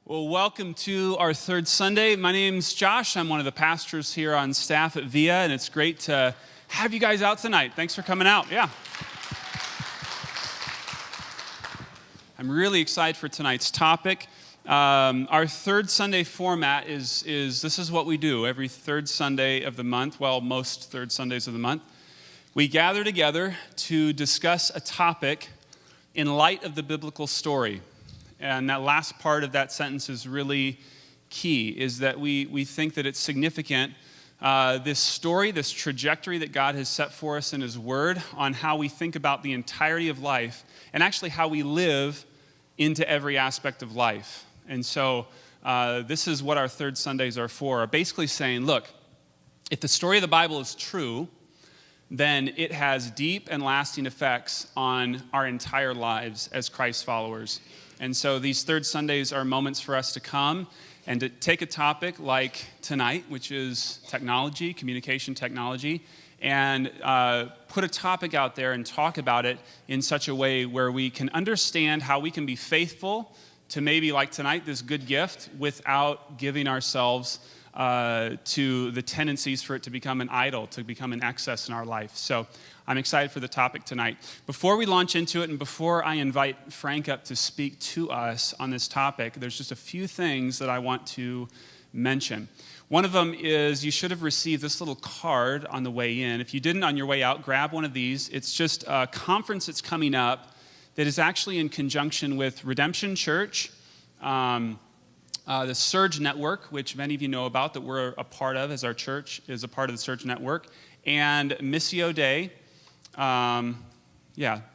Well, welcome to our third Sunday. My name's Josh. I'm one of the pastors here on staff at VIA, and it's great to have you guys out tonight. Thanks for coming out. Yeah. I'm really excited for tonight's topic. Our third Sunday format is this is what we do every third Sunday of the month, well, most third Sundays of the month. We gather together to discuss a topic in light of the biblical story. And that last part of that sentence is really key, is that we think that it's significant, this story, this trajectory that God has set for us in His Word on how we think about the entirety of life and actually how we live into every aspect of life. And so this is what our third Sundays are for, basically saying, look, if the story of the Bible is true, then it has deep and lasting effects on our entire lives as Christ followers. And so these third Sundays are moments for us to come and to take a topic like tonight, which is technology, communication technology, and put a topic out there and talk about it in such a way where we can understand how we can be faithful to maybe like tonight, this good gift, without giving ourselves to the tendencies for it to become an idol, to become an excess in our life. So I'm excited for the topic tonight. Before we launch into it and before I invite Frank up to speak to us on this topic, there's just a few things that I want to mention. One of them is you should have received this little card on the way in. If you didn't on your way out, grab one of these. It's just a conference that's coming up that is actually in conjunction with Redemption Church, the Surge Network, which many of you know about, that we're a part of as our church is a part of the Surge Network, and Missio Dei.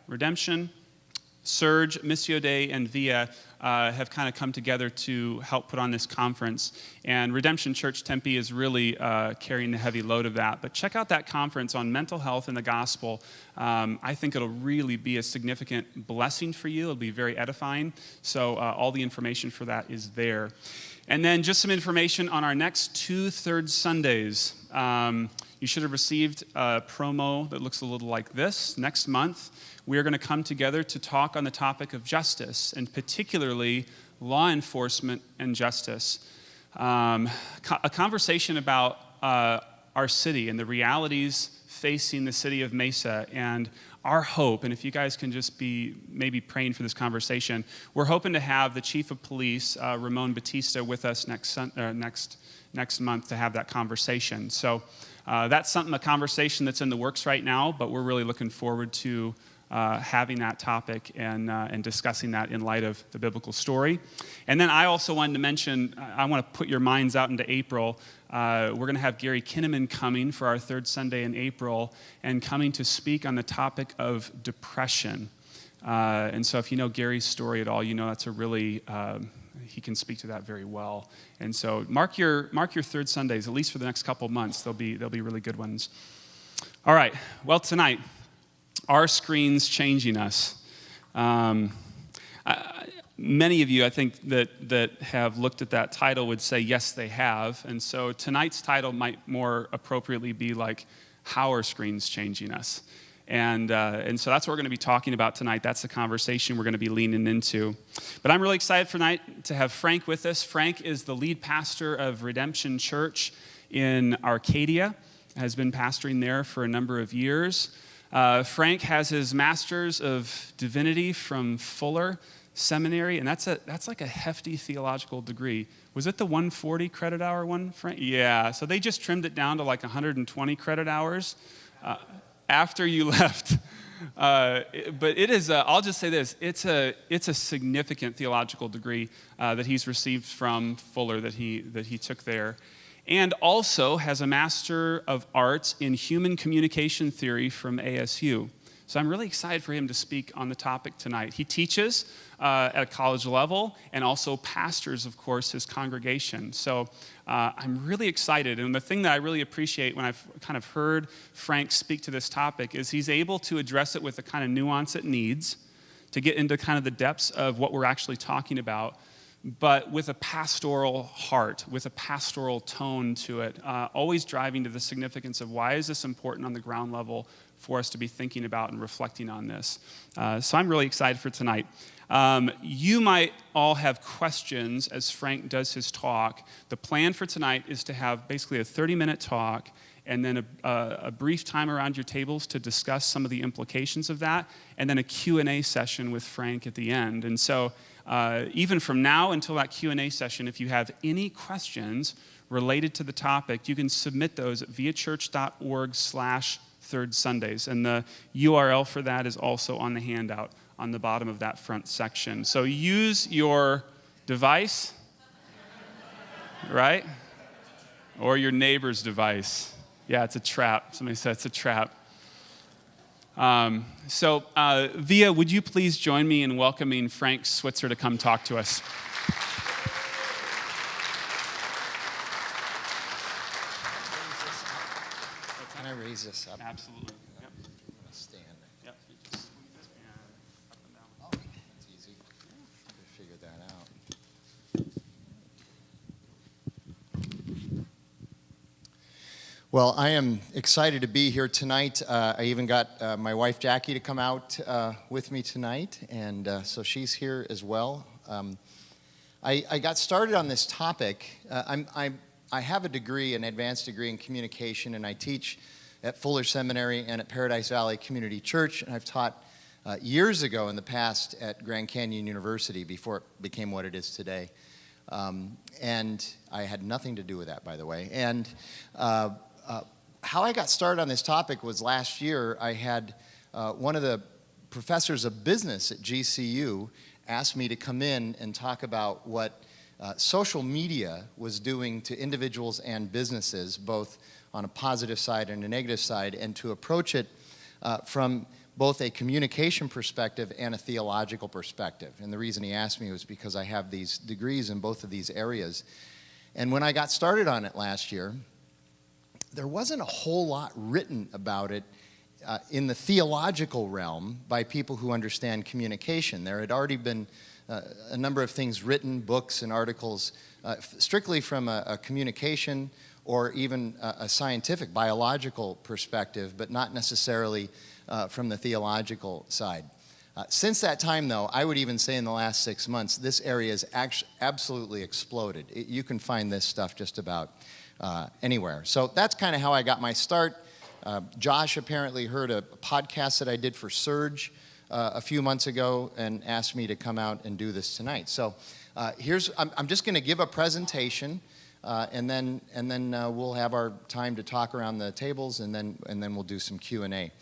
Redemption, Surge, Missio Dei, and VIA have kind of come together to help put on this conference. And Redemption Church Tempe is really carrying the heavy load of that. But check out that conference on mental health and the gospel. I think it'll really be a significant blessing for you. It'll be very edifying. So all the information for that is there. And then just some information on our next two third Sundays. You should have received a promo that looks a little like this. Next month, we are going to come together to talk on the topic of justice, and particularly law enforcement and justice. A conversation about our city and the realities facing the city of Mesa and our hope, and if you guys can just be maybe praying for this conversation, we're hoping to have the Chief of Police, Ramon Batista, with us next month to have that conversation. So that's a conversation that's in the works right now, but we're really looking forward to having that topic and discussing that in light of the biblical story. And then I also wanted to mention, I want to put your minds out into April. We're going to have Gary Kinnaman coming for our third Sunday in April and coming to speak on the topic of depression. And so if you know Gary's story at all, you know that's a really, he can speak to that very well. And so mark your third Sundays, at least for the next couple of months. They'll be really good ones. All right, well, tonight, are screens changing us? Many of you, I think, that have looked at that title would say, yes, they have. And so tonight's title might more appropriately be like, how are screens changing us? And so that's what we're going to be talking about tonight. That's the conversation we're going to be leaning into. But I'm really excited for tonight to have Frank with us. Frank is the lead pastor of Redemption Church in Arcadia, has been pastoring there for a number of years. Frank has his Master's of Divinity from Fuller Seminary, and that's like a hefty theological degree. Was it the 140 credit hour one, Frank? Yeah, so they just trimmed it down to like 120 credit hours after you left. But it is, I'll just say this, it's a significant theological degree that he's received from Fuller that he took there. And also has a Master of Arts in Human Communication Theory from ASU. So I'm really excited for him to speak on the topic tonight. He teaches at a college level and also pastors, of course, his congregation. So I'm really excited. And the thing that I really appreciate when I've kind of heard Frank speak to this topic is he's able to address it with the kind of nuance it needs to get into kind of the depths of what we're actually talking about. but with a pastoral heart, with a pastoral tone to it, always driving to the significance of why is this important on the ground level for us to be thinking about and reflecting on this. So I'm really excited for tonight. You might all have questions as Frank does his talk. The plan for tonight is to have basically a 30-minute talk and then a brief time around your tables to discuss some of the implications of that, and then a Q&A session with Frank at the end. And so even from now until that Q&A session, if you have any questions related to the topic, you can submit those at viachurch.org/Third Sundays. And the URL for that is also on the handout on the bottom of that front section. So use your device, right? Or your neighbor's device. Yeah, it's a trap. Somebody said it's a trap. Via, would you please join me in welcoming Frank Switzer to come talk to us? Can I raise this up? Absolutely. Yep. I'm going to stand. Yep. You just squeeze and up and down. Oh, that's easy. I figured that out. Well, I am excited to be here tonight. I even got my wife Jackie to come out with me tonight, and so she's here as well. I got started on this topic. I have a degree, an advanced degree in communication, and I teach at Fuller Seminary and at Paradise Valley Community Church, and I've taught years ago in the past at Grand Canyon University before it became what it is today. And I had nothing to do with that, by the way. And how I got started on this topic was last year. I had one of the professors of business at GCU asked me to come in and talk about what social media was doing to individuals and businesses, both on a positive side and a negative side, and to approach it from both a communication perspective and a theological perspective. And the reason he asked me was because I have these degrees in both of these areas. And when I got started on it last year, there wasn't a whole lot written about it in the theological realm by people who understand communication. There had already been a number of things written, books and articles, strictly from a communication or even a scientific, biological perspective, but not necessarily from the theological side. Since that time, though, I would even say in the last 6 months, this area has absolutely exploded. You can find this stuff just about anywhere. So that's kind of how I got my start. Josh apparently heard a podcast that I did for Surge a few months ago and asked me to come out and do this tonight. So I'm just going to give a presentation, and then we'll have our time to talk around the tables, and then we'll do some Q&A.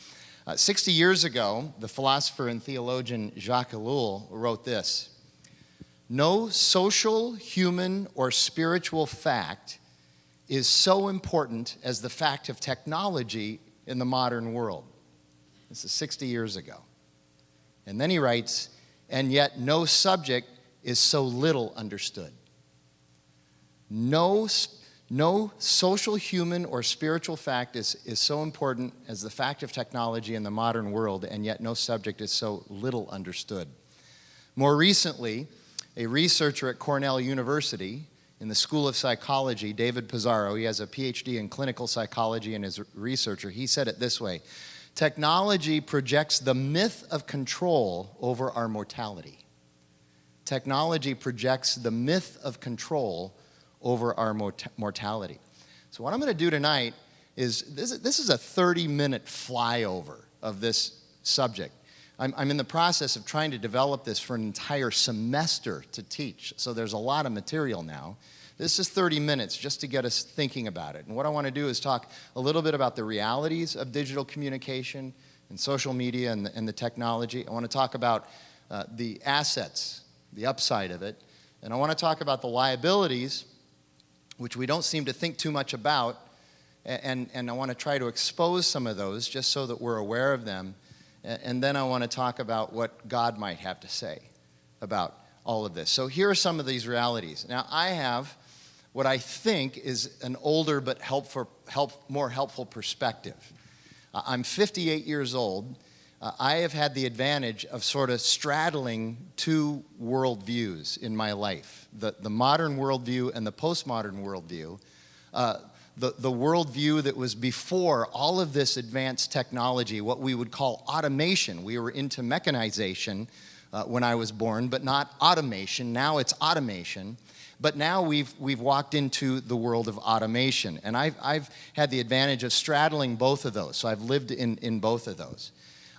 60 years ago, the philosopher and theologian Jacques Ellul wrote this: "No social, human, or spiritual fact is so important as the fact of technology in the modern world." This is 60 years ago. And then he writes, "And yet no subject is so little understood." No social, human, or spiritual fact is so important as the fact of technology in the modern world, and yet no subject is so little understood. More recently, a researcher at Cornell University in the School of Psychology, David Pizarro, he has a PhD in clinical psychology and is a researcher, he said it this way: "Technology projects the myth of control over our mortality." Technology projects the myth of control over our mortality. So what I'm going to do tonight is, this is a 30-minute flyover of this subject. I'm in the process of trying to develop this for an entire semester to teach, so there's a lot of material now. This is 30 minutes just to get us thinking about it. And what I want to do is talk a little bit about the realities of digital communication and social media and the technology. I want to talk about the assets, the upside of it. And I want to talk about the liabilities, which we don't seem to think too much about. And I want to try to expose some of those just so that we're aware of them. And then I want to talk about what God might have to say about all of this. So here are some of these realities. Now, I have what I think is an older but more helpful perspective. I'm 58 years old. I have had the advantage of sort of straddling two worldviews in my life, the modern worldview and the postmodern worldview. The worldview that was before all of this advanced technology, what we would call automation. We were into mechanization when I was born, but not automation. Now it's automation. But now we've walked into the world of automation. And I've had the advantage of straddling both of those. So I've lived in both of those.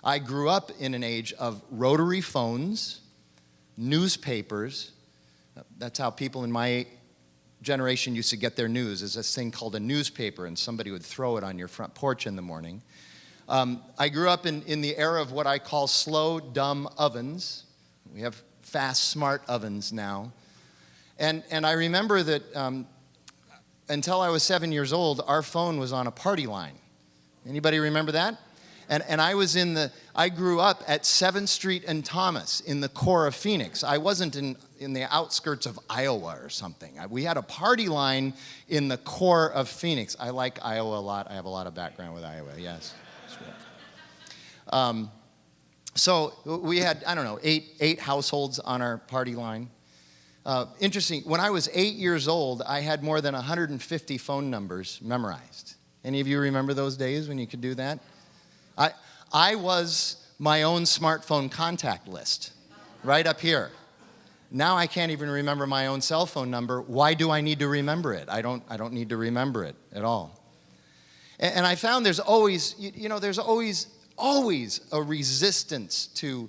I grew up in an age of rotary phones, newspapers. That's how people in my generation used to get their news, is this thing called a newspaper, and somebody would throw it on your front porch in the morning. I grew up in the era of what I call slow, dumb ovens. We have fast, smart ovens now. And I remember that until I was 7 years old, our phone was on a party line. Anybody remember that? And I grew up at 7th Street and Thomas in the core of Phoenix. I wasn't in the outskirts of Iowa or something. We had a party line in the core of Phoenix. I like Iowa a lot. I have a lot of background with Iowa, yes. So we had, I don't know, eight households on our party line. Interesting, when I was 8 years old, I had more than 150 phone numbers memorized. Any of you remember those days when you could do that? I was my own smartphone contact list, right up here. Now I can't even remember my own cell phone number. Why do I need to remember it? I don't need to remember it at all. And I found there's always, there's always a resistance to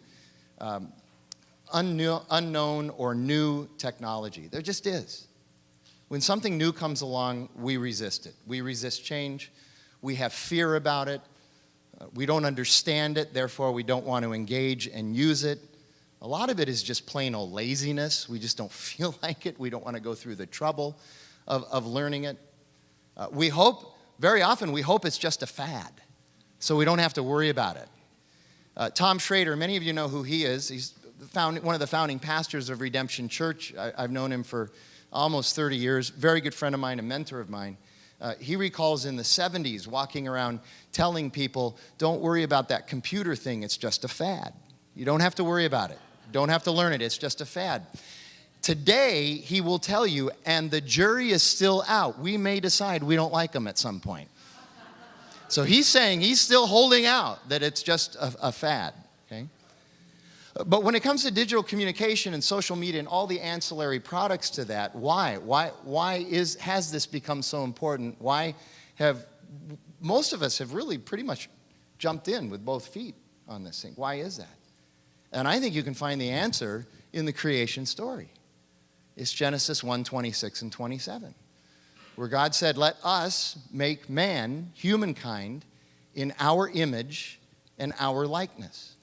unknown or new technology. There just is. When something new comes along, we resist it. We resist change. We have fear about it. We don't understand it, therefore we don't want to engage and use it. A lot of it is just plain old laziness. We just don't feel like it. We don't want to go through the trouble of learning it. Very often we hope it's just a fad, so we don't have to worry about it. Tom Schrader, many of you know who he is. He's one of the founding pastors of Redemption Church. I've known him for almost 30 years. Very good friend of mine, a mentor of mine. He recalls in the 70s walking around telling people, don't worry about that computer thing, it's just a fad. You don't have to worry about it. Don't have to learn it, it's just a fad. Today, he will tell you, and the jury is still out. We may decide we don't like him at some point. So he's saying he's still holding out that it's just a fad, okay? But when it comes to digital communication and social media and all the ancillary products to that, why has this become so important? Why have most of us have really pretty much jumped in with both feet on this thing? Why is that? And I think you can find the answer in the creation story. It's Genesis 1:26 and 27, where God said, "Let us make man, humankind, in our image and our likeness."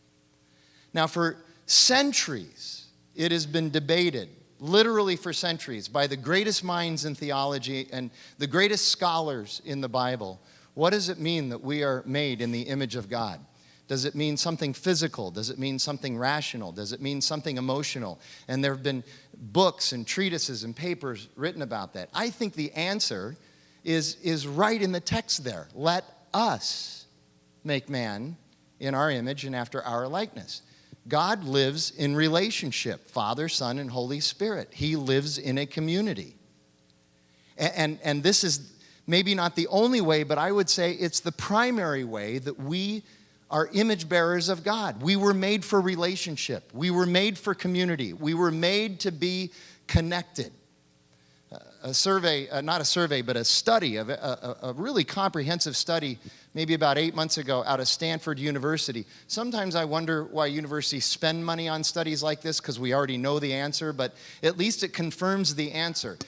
Now, for centuries, it has been debated, literally for centuries, by the greatest minds in theology and the greatest scholars in the Bible. What does it mean that we are made in the image of God? Does it mean something physical? Does it mean something rational? Does it mean something emotional? And there have been books and treatises and papers written about that. I think the answer is right in the text there. Let us make man in our image and after our likeness. God lives in relationship, Father, Son, and Holy Spirit. He lives in a community. And this is maybe not the only way, but I would say it's the primary way that we are image bearers of God. We were made for relationship. We were made for community. We were made to be connected. A study, a really comprehensive study, maybe about 8 months ago out of Stanford University. Sometimes I wonder why universities spend money on studies like this, because we already know the answer, but at least it confirms the answer.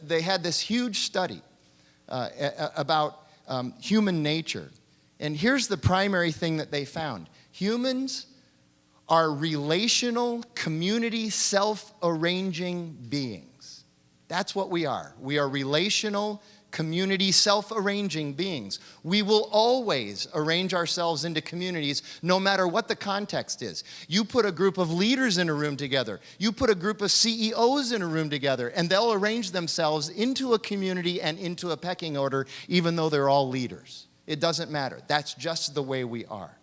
They had this huge study about human nature. And here's the primary thing that they found. Humans are relational, community, self-arranging beings. That's what we are. We are relational, community, self-arranging beings. We will always arrange ourselves into communities no matter what the context is. You put a group of leaders in a room together. You put a group of CEOs in a room together, and they'll arrange themselves into a community and into a pecking order, even though they're all leaders. It doesn't matter. That's just the way we are.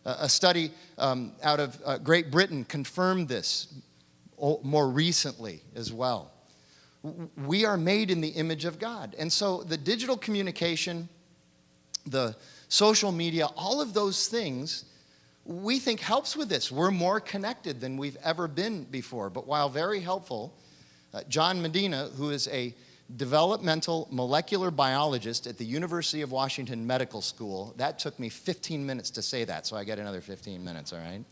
A study out of Great Britain confirmed this more recently as well. We are made in the image of God. And so the digital communication, the social media, all of those things, we think helps with this. We're more connected than we've ever been before. But while very helpful, John Medina, who is a developmental molecular biologist at the University of Washington Medical School, that took me 15 minutes to say that, so I get another 15 minutes, all right?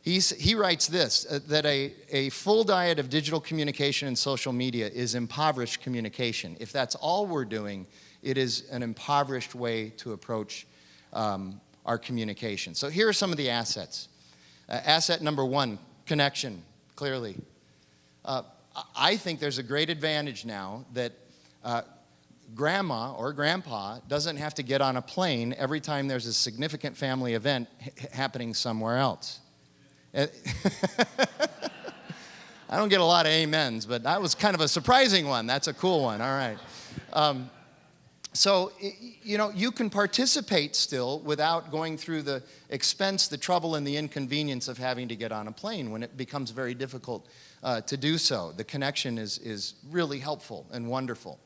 He writes this, that a full diet of digital communication and social media is impoverished communication. If that's all we're doing, it is an impoverished way to approach our communication. So here are some of the assets. Asset number one, connection, clearly. I think there's a great advantage now that grandma or grandpa doesn't have to get on a plane every time there's a significant family event happening somewhere else. I don't get a lot of amens, but that was kind of a surprising one. That's a cool one. All right. So, you know, you can participate still without going through the expense, the trouble, and the inconvenience of having to get on a plane when it becomes very difficult to do so. The connection is really helpful and wonderful.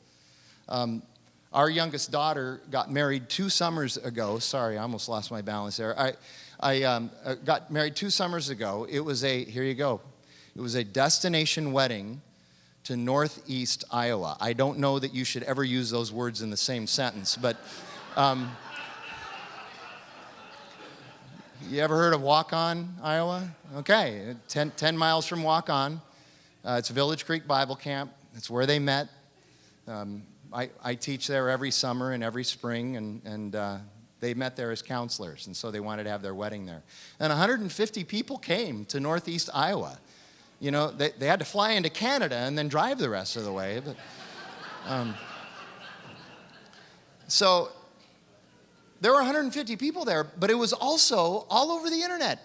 Our youngest daughter got married 2 summers ago. Sorry, I almost lost my balance there. I got married 2 summers ago. It was here you go. It was a destination wedding to Northeast Iowa. I don't know that you should ever use those words in the same sentence, but you ever heard of Waukon, Iowa? Okay, 10 miles from Waukon. It's Village Creek Bible Camp. It's where they met. I teach there every summer and every spring, and they met there as counselors, and so they wanted to have their wedding there. And 150 people came to Northeast Iowa. You know, they had to fly into Canada and then drive the rest of the way. But, so there were 150 people there, but it was also all over the internet.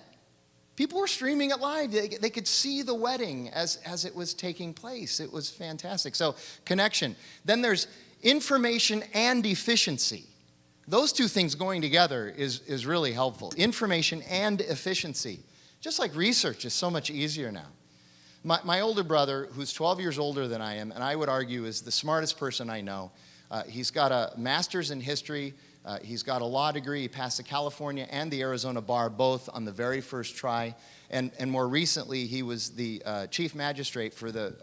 People were streaming it live. They could see the wedding as it was taking place. It was fantastic. So connection. Then there's information and efficiency. Those two things going together is really helpful. Information and efficiency. Just like research is so much easier now. My older brother, who's 12 years older than I am, and I would argue is the smartest person I know, he's got a master's in history, he's got a law degree, he passed the California and the Arizona bar both on the very first try, and more recently he was the chief magistrate for the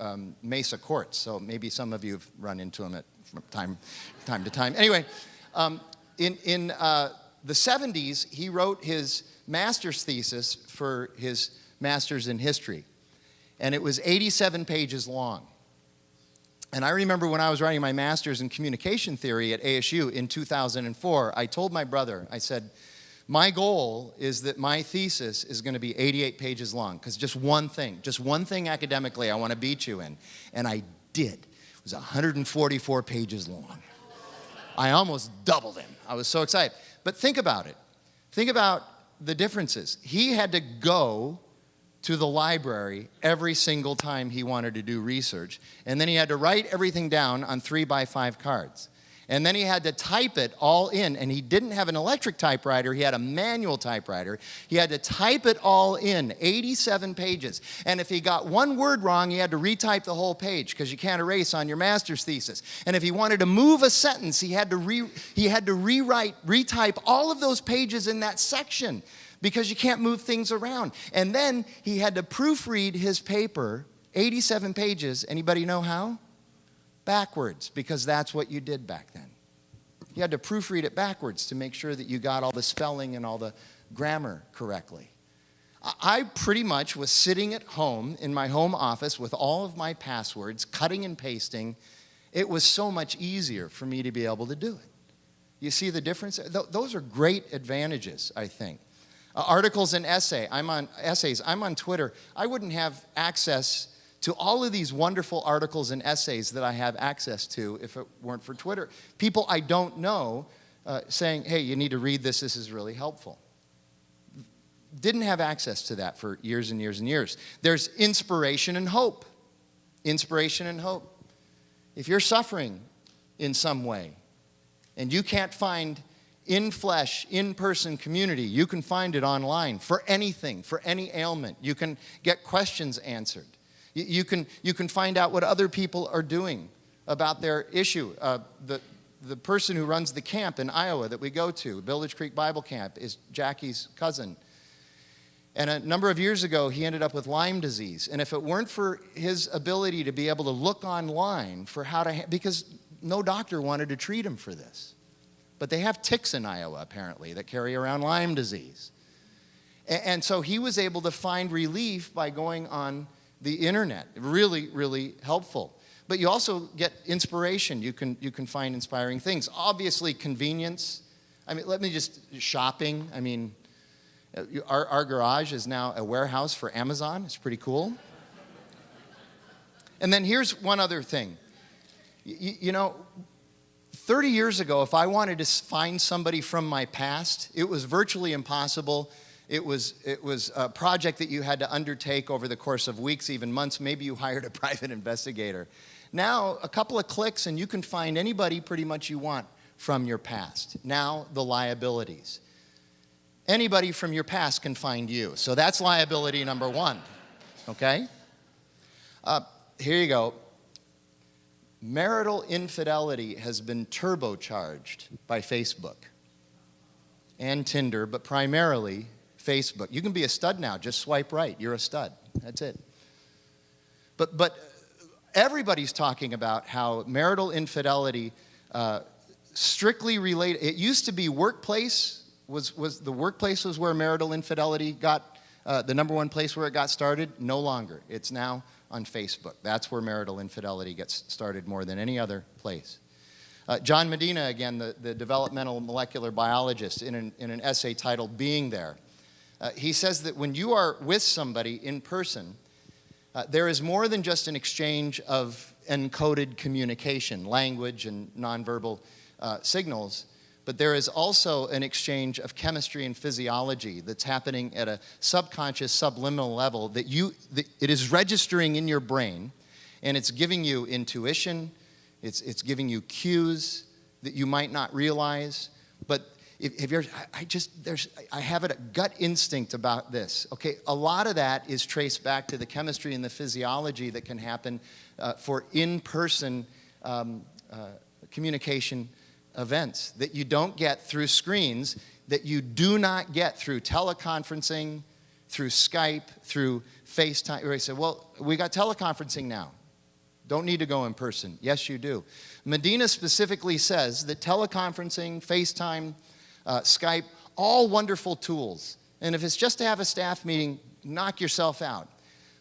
Mesa courts, so maybe some of you have run into him from time to time. Anyway, in the 70s, he wrote his master's thesis for his master's in history. And it was 87 pages long. And I remember when I was writing my master's in communication theory at ASU in 2004, I told my brother, I said, my goal is that my thesis is going to be 88 pages long, because just one thing academically I want to beat you in. And I did. It was 144 pages long. I almost doubled him. I was so excited. But think about it. Think about the differences. He had to go to the library every single time he wanted to do research. And then he had to write everything down on 3x5 cards. And then he had to type it all in. And he didn't have an electric typewriter. He had a manual typewriter. He had to type it all in, 87 pages. And if he got one word wrong, he had to retype the whole page, because you can't erase on your master's thesis. And if he wanted to move a sentence, he had to retype all of those pages in that section, because you can't move things around. And then he had to proofread his paper, 87 pages. Anybody know how? Backwards, because that's what you did back then. You had to proofread it backwards to make sure that you got all the spelling and all the grammar correctly. I pretty much was sitting at home in my home office with all of my passwords, cutting and pasting. It was so much easier for me to be able to do it. You see the difference? Those are great advantages, I think. Articles and essays. I'm on Twitter. I wouldn't have access to all of these wonderful articles and essays that I have access to if it weren't for Twitter. People I don't know saying, hey, you need to read this. This is really helpful. Didn't have access to that for years and years and years. There's inspiration and hope. Inspiration and hope. If you're suffering in some way and you can't find in-flesh, in-person community. You can find it online for anything, for any ailment. You can get questions answered. You can find out what other people are doing about their issue. The person who runs the camp in Iowa that we go to, Village Creek Bible Camp, is Jackie's cousin. And a number of years ago, he ended up with Lyme disease. And if it weren't for his ability to be able to look online for how to, because no doctor wanted to treat him for this. But they have ticks in Iowa, apparently, that carry around Lyme disease. And so he was able to find relief by going on the internet. Really, really helpful. But you also get inspiration. You can find inspiring things. Obviously, convenience. I mean, shopping. I mean, our garage is now a warehouse for Amazon. It's pretty cool. And then here's one other thing. You know, 30 years ago, if I wanted to find somebody from my past, it was virtually impossible. It was a project that you had to undertake over the course of weeks, even months. Maybe you hired a private investigator. Now, a couple of clicks and you can find anybody pretty much you want from your past. Now, the liabilities. Anybody from your past can find you. So that's liability number one, okay? Here you go. Marital infidelity has been turbocharged by Facebook and Tinder, but primarily Facebook. You can be a stud now. Just swipe right. You're a stud. That's it. But everybody's talking about how marital infidelity strictly related. It used to be workplace. The workplace was where marital infidelity got the number one place where it got started. No longer. It's now on Facebook. That's where marital infidelity gets started more than any other place. John Medina, again, the developmental molecular biologist, in an essay titled Being There, he says that when you are with somebody in person, there is more than just an exchange of encoded communication, language and nonverbal signals, but there is also an exchange of chemistry and physiology that's happening at a subconscious, subliminal level that it is registering in your brain, and it's giving you intuition, it's giving you cues that you might not realize. But I have a gut instinct about this. Okay, a lot of that is traced back to the chemistry and the physiology that can happen for in-person communication events that you don't get through screens, that you do not get through teleconferencing, through Skype, through FaceTime. Where I say, well, we got teleconferencing now. Don't need to go in person. Yes, you do. Medina specifically says that teleconferencing, FaceTime, Skype, all wonderful tools. And if it's just to have a staff meeting, knock yourself out.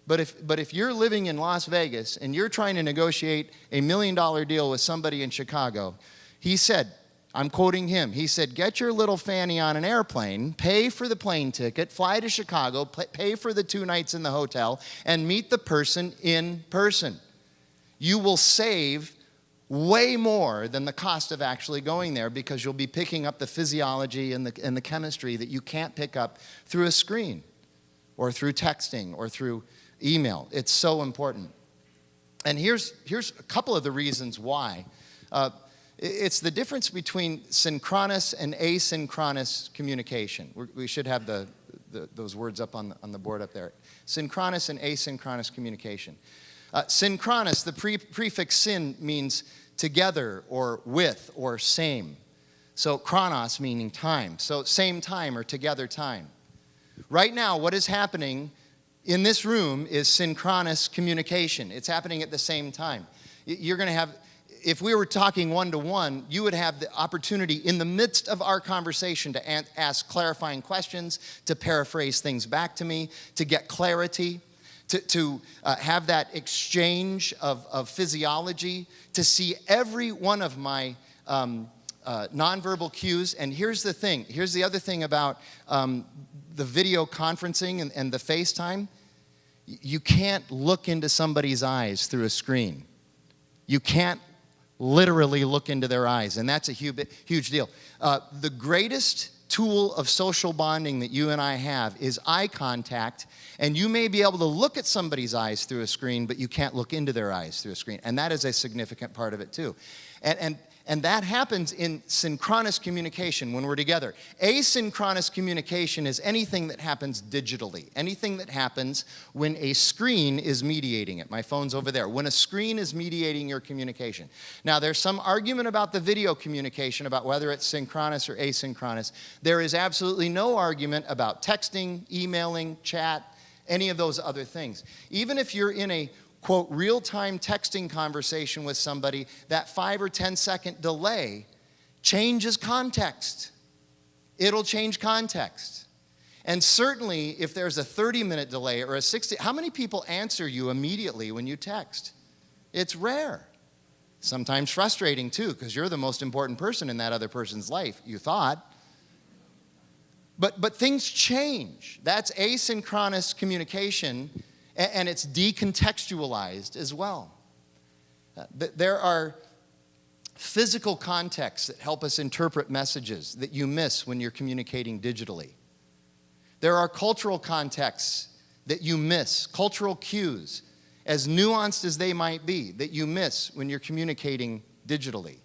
But if you're living in Las Vegas and you're trying to negotiate $1 million deal with somebody in Chicago, he said, I'm quoting him, he said, get your little fanny on an airplane, pay for the plane ticket, fly to Chicago, pay for the 2 nights in the hotel, and meet the person in person. You will save way more than the cost of actually going there because you'll be picking up the physiology and the chemistry that you can't pick up through a screen or through texting or through email. It's so important. And here's a couple of the reasons why. It's the difference between synchronous and asynchronous communication. We should have those words up on the board up there. Synchronous and asynchronous communication. Synchronous, the prefix syn means together or with or same. So chronos meaning time. So same time or together time. Right now, what is happening in this room is synchronous communication. It's happening at the same time. You're going to have, if we were talking one-to-one, you would have the opportunity in the midst of our conversation to ask clarifying questions, to paraphrase things back to me, to get clarity, to have that exchange of physiology, to see every one of my nonverbal cues. And here's the thing. Here's the other thing about the video conferencing and the FaceTime. You can't look into somebody's eyes through a screen. You can't literally look into their eyes, and that's a huge deal. The greatest tool of social bonding that you and I have is eye contact, and you may be able to look at somebody's eyes through a screen, but you can't look into their eyes through a screen, and that is a significant part of it too. And And that happens in synchronous communication when we're together. Asynchronous communication is anything that happens digitally, anything that happens when a screen is mediating it. My phone's over there. When a screen is mediating your communication. Now, there's some argument about the video communication, about whether it's synchronous or asynchronous. There is absolutely no argument about texting, emailing, chat, any of those other things. Even if you're in a quote, real-time texting conversation with somebody, that 5 or 10-second delay changes context. It'll change context. And certainly, if there's a 30-minute delay or a 60, how many people answer you immediately when you text? It's rare. Sometimes frustrating, too, because you're the most important person in that other person's life, you thought. But things change. That's asynchronous communication, and it's decontextualized as well. There are physical contexts that help us interpret messages that you miss when you're communicating digitally. There are cultural contexts that you miss, cultural cues, as nuanced as they might be, that you miss when you're communicating digitally.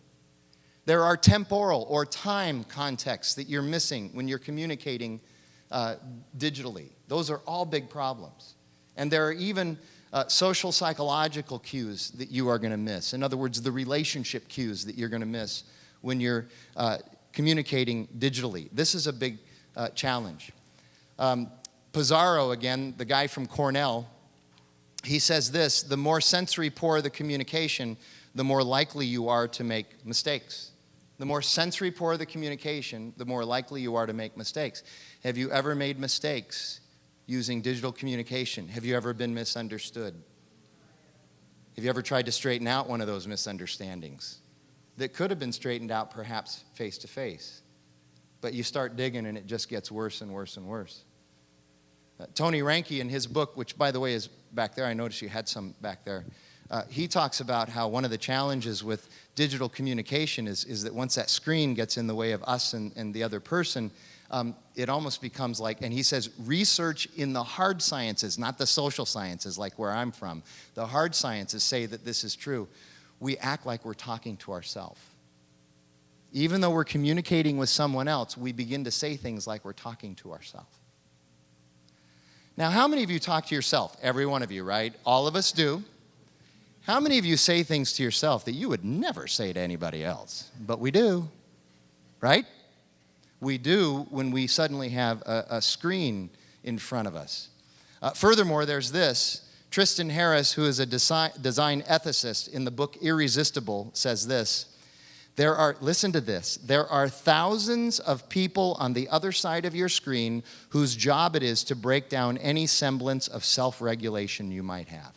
There are temporal or time contexts that you're missing when you're communicating digitally. Those are all big problems. And there are even social psychological cues that you are going to miss. In other words, the relationship cues that you're going to miss when you're communicating digitally. This is a big challenge. Pizarro, again, the guy from Cornell, he says this: the more sensory poor the communication, the more likely you are to make mistakes. The more sensory poor the communication, the more likely you are to make mistakes. Have you ever made mistakes using digital communication? Have you ever been misunderstood? Have you ever tried to straighten out one of those misunderstandings that could have been straightened out perhaps face to face? But you start digging and it just gets worse and worse and worse. Tony Reinke, in his book, which by the way is back there, I noticed you had some back there, he talks about how one of the challenges with digital communication is that once that screen gets in the way of us and the other person, it almost becomes like, and he says, research in the hard sciences, not the social sciences like where I'm from. The hard sciences say that this is true. We act like we're talking to ourselves. Even though we're communicating with someone else, we begin to say things like we're talking to ourselves. Now, how many of you talk to yourself? Every one of you, right? All of us do. How many of you say things to yourself that you would never say to anybody else? But we do, right? We do when we suddenly have a screen in front of us. Furthermore, there's this. Tristan Harris, who is a design ethicist in the book Irresistible, says this: listen to this, there are thousands of people on the other side of your screen whose job it is to break down any semblance of self-regulation you might have.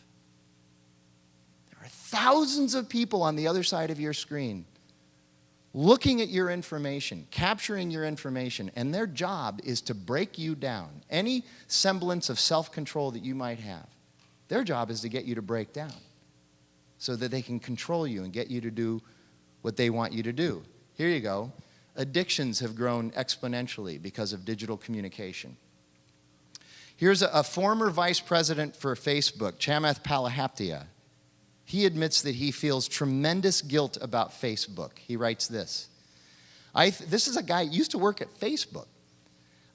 There are thousands of people on the other side of your screen looking at your information, capturing your information, and their job is to break you down. Any semblance of self-control that you might have, their job is to get you to break down so that they can control you and get you to do what they want you to do. Here you go. Addictions have grown exponentially because of digital communication. Here's a former vice president for Facebook, Chamath Palihapitiya. He admits that he feels tremendous guilt about Facebook. He writes this. This is a guy who used to work at Facebook.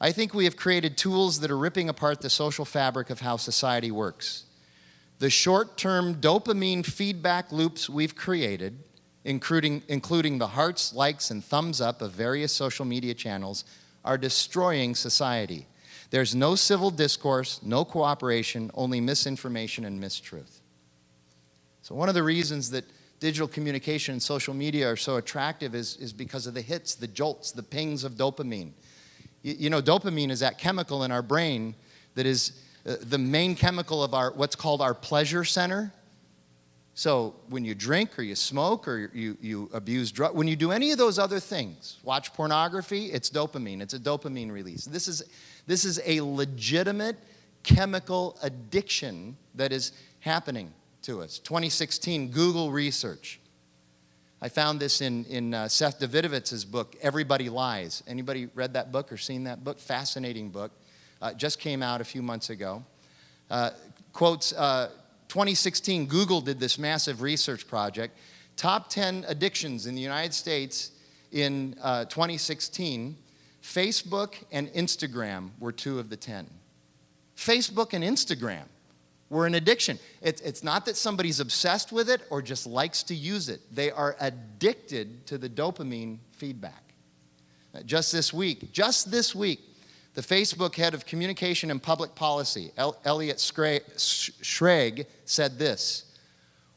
I think we have created tools that are ripping apart the social fabric of how society works. The short-term dopamine feedback loops we've created, including the hearts, likes, and thumbs up of various social media channels, are destroying society. There's no civil discourse, no cooperation, only misinformation and mistruth. So one of the reasons that digital communication and social media are so attractive is because of the hits, the jolts, the pings of dopamine. You know, dopamine is that chemical in our brain that is the main chemical of what's called our pleasure center. So when you drink or you smoke or you abuse drugs, when you do any of those other things, watch pornography, it's dopamine. It's a dopamine release. This is a legitimate chemical addiction that is happening to us. 2016, Google research. I found this in Seth Davidovitz's book, Everybody Lies. Anybody read that book or seen that book? Fascinating book. Just came out a few months ago. Quotes, 2016, Google did this massive research project top 10 addictions in the United States in 2016, Facebook and Instagram were 2 of the 10. Facebook and Instagram were an addiction. It's not that somebody's obsessed with it or just likes to use it. They are addicted to the dopamine feedback. Just this week, the Facebook head of communication and public policy, Elliot Schrage, said this: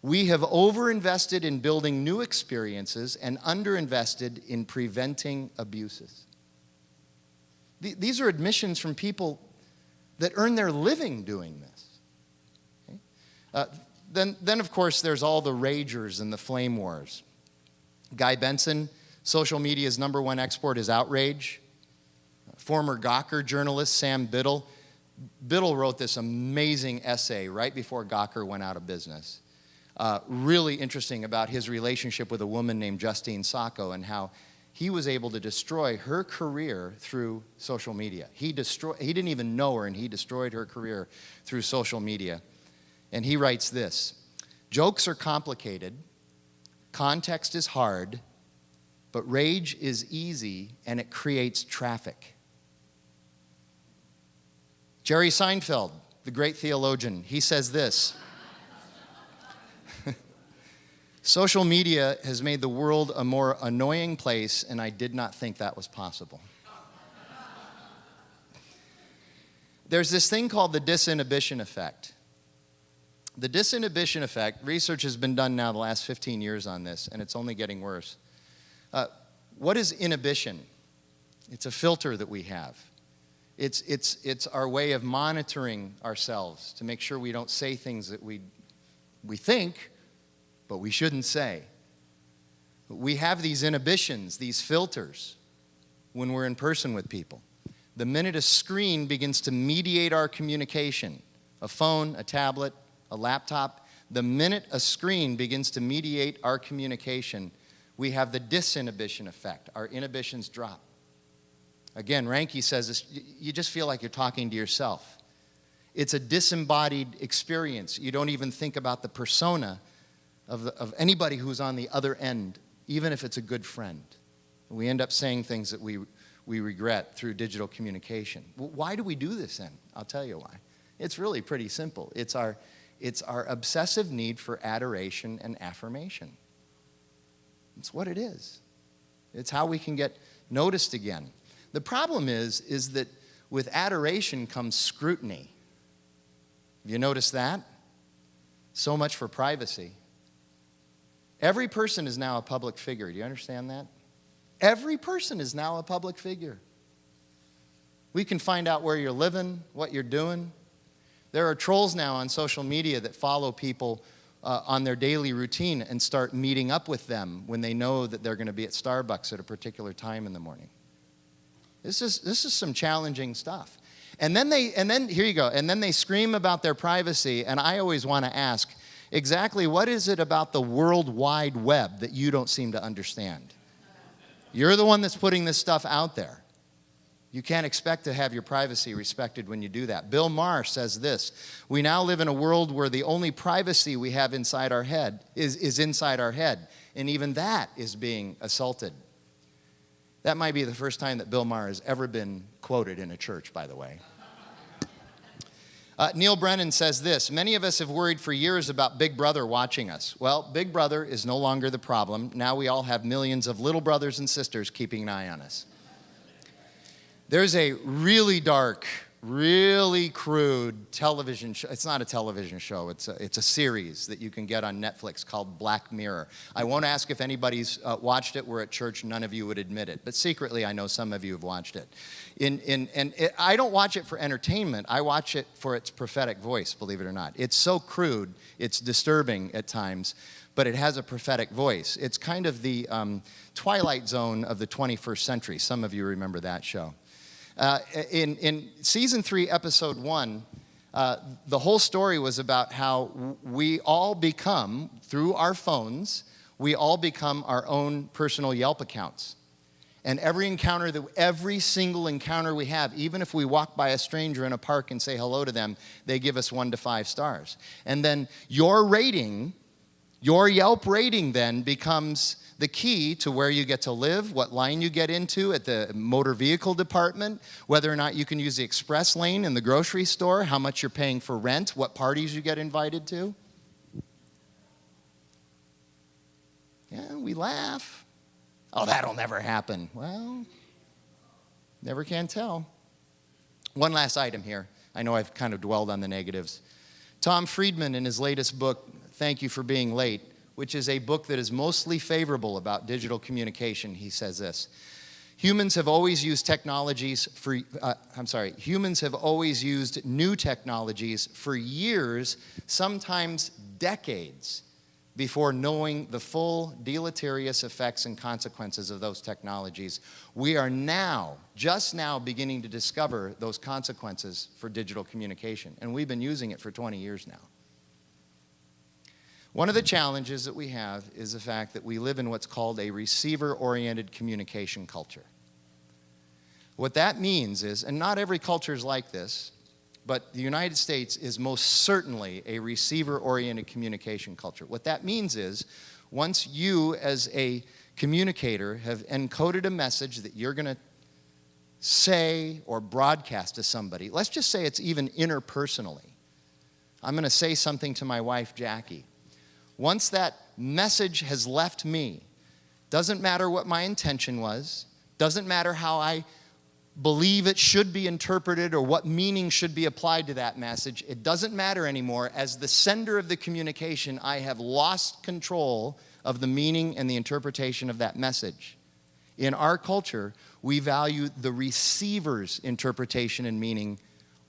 "We have overinvested in building new experiences and underinvested in preventing abuses." These are admissions from people that earn their living doing this. Okay? Then, of course, there's all the ragers and the flame wars. Guy Benson, social media's #1 export is outrage. Former Gawker journalist Sam Biddle wrote this amazing essay right before Gawker went out of business. Really interesting about his relationship with a woman named Justine Sacco and how he was able to destroy her career through social media. He didn't even know her, and he destroyed her career through social media. And he writes this: "Jokes are complicated, context is hard, but rage is easy and it creates traffic." Jerry Seinfeld, the great theologian, he says this: "Social media has made the world a more annoying place, and I did not think that was possible." There's this thing called the disinhibition effect. The disinhibition effect, research has been done now the last 15 years on this, and it's only getting worse. What is inhibition? It's a filter that we have. It's our way of monitoring ourselves to make sure we don't say things that we think, but we shouldn't say. We have these inhibitions, these filters, when we're in person with people. The minute a screen begins to mediate our communication, a phone, a tablet, a laptop, the minute a screen begins to mediate our communication, we have the disinhibition effect. Our inhibitions drop. Again, Ranke says this: you just feel like you're talking to yourself. It's a disembodied experience. You don't even think about the persona of anybody who's on the other end, even if it's a good friend. We end up saying things that we regret through digital communication. Why do we do this then? I'll tell you why. It's really pretty simple. It's our obsessive need for adoration and affirmation. It's what it is. It's how we can get noticed again. The problem is that with adoration comes scrutiny. Have you noticed that? So much for privacy. Every person is now a public figure. Do you understand that? Every person is now a public figure. We can find out where you're living, what you're doing. There are trolls now on social media that follow people on their daily routine and start meeting up with them when they know that they're going to be at Starbucks at a particular time in the morning. This is some challenging stuff. And then here you go. And then they scream about their privacy, and I always want to ask, exactly what is it about the World Wide Web that you don't seem to understand? You're the one that's putting this stuff out there. You can't expect to have your privacy respected when you do that. Bill Maher says this: "We now live in a world where the only privacy we have inside our head is inside our head, and even that is being assaulted." That might be the first time that Bill Maher has ever been quoted in a church, by the way. Neil Brennan says this: "Many of us have worried for years about Big Brother watching us. Well, Big Brother is no longer the problem. Now we all have millions of little brothers and sisters keeping an eye on us." There's a really dark, really crude television show. It's not a television show. It's a series that you can get on Netflix called Black Mirror. I won't ask if anybody's watched it. We're at church. None of you would admit it. But secretly, I know some of you have watched it. I don't watch it for entertainment. I watch it for its prophetic voice, believe it or not. It's so crude. It's disturbing at times. But it has a prophetic voice. It's kind of the Twilight Zone of the 21st century. Some of you remember that show. In season 3, episode 1, the whole story was about how we all become, through our phones, we all become our own personal Yelp accounts. And every single encounter we have, even if we walk by a stranger in a park and say hello to them, they give us 1 to 5 stars. And then your rating Your Yelp rating then becomes the key to where you get to live, what line you get into at the motor vehicle department, whether or not you can use the express lane in the grocery store, how much you're paying for rent, what parties you get invited to. Yeah, we laugh. Oh, that'll never happen. Well, never can tell. One last item here. I know I've kind of dwelled on the negatives. Tom Friedman, in his latest book, Thank You for Being Late, which is a book that is mostly favorable about digital communication, he says this. Humans have always used new technologies for years, sometimes decades, before knowing the full deleterious effects and consequences of those technologies. We are now, just now, beginning to discover those consequences for digital communication, and we've been using it for 20 years now. One of the challenges that we have is the fact that we live in what's called a receiver-oriented communication culture. What that means is, and not every culture is like this, but the United States is most certainly a receiver-oriented communication culture. What that means is, once you as a communicator have encoded a message that you're going to say or broadcast to somebody, let's just say it's even interpersonally. I'm going to say something to my wife, Jackie. Once that message has left me, doesn't matter what my intention was, doesn't matter how I believe it should be interpreted or what meaning should be applied to that message, it doesn't matter anymore. As the sender of the communication, I have lost control of the meaning and the interpretation of that message. In our culture, we value the receiver's interpretation and meaning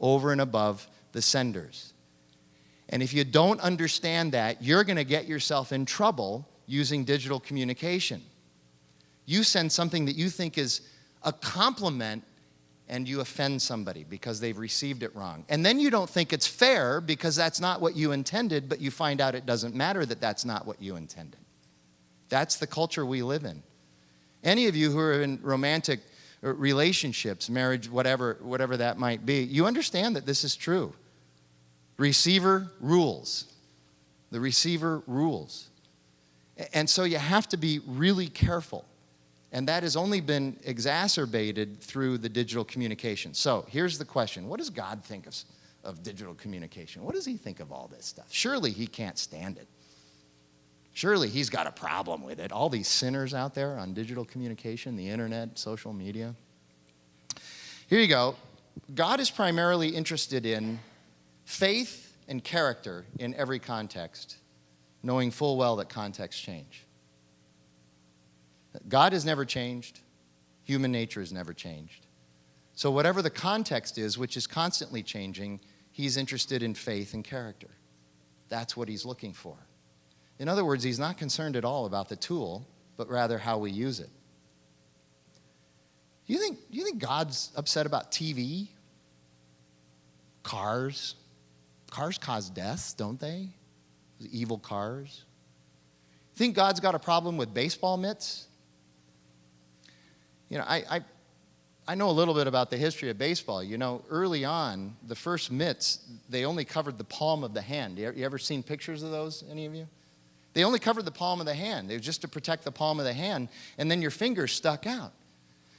over and above the sender's. And if you don't understand that, you're going to get yourself in trouble using digital communication. You send something that you think is a compliment and you offend somebody because they've received it wrong. And then you don't think it's fair because that's not what you intended, but you find out it doesn't matter that that's not what you intended. That's the culture we live in. Any of you who are in romantic relationships, marriage, whatever that might be, you understand that this is true. Receiver rules. The receiver rules. And so you have to be really careful. And that has only been exacerbated through the digital communication. So here's the question. What does God think of digital communication? What does he think of all this stuff? Surely he can't stand it. Surely he's got a problem with it. All these sinners out there on digital communication, the internet, social media. Here you go. God is primarily interested in faith and character in every context, knowing full well that contexts change. God has never changed. Human nature has never changed. So whatever the context is, which is constantly changing, he's interested in faith and character. That's what he's looking for. In other words, he's not concerned at all about the tool, but rather how we use it. You think God's upset about TV? Cars? Cars cause deaths, don't they? Evil cars. Think God's got a problem with baseball mitts? You know, I know a little bit about the history of baseball. You know, early on, the first mitts, they only covered the palm of the hand. You ever seen pictures of those, any of you? They only covered the palm of the hand. They were just to protect the palm of the hand, and then your fingers stuck out.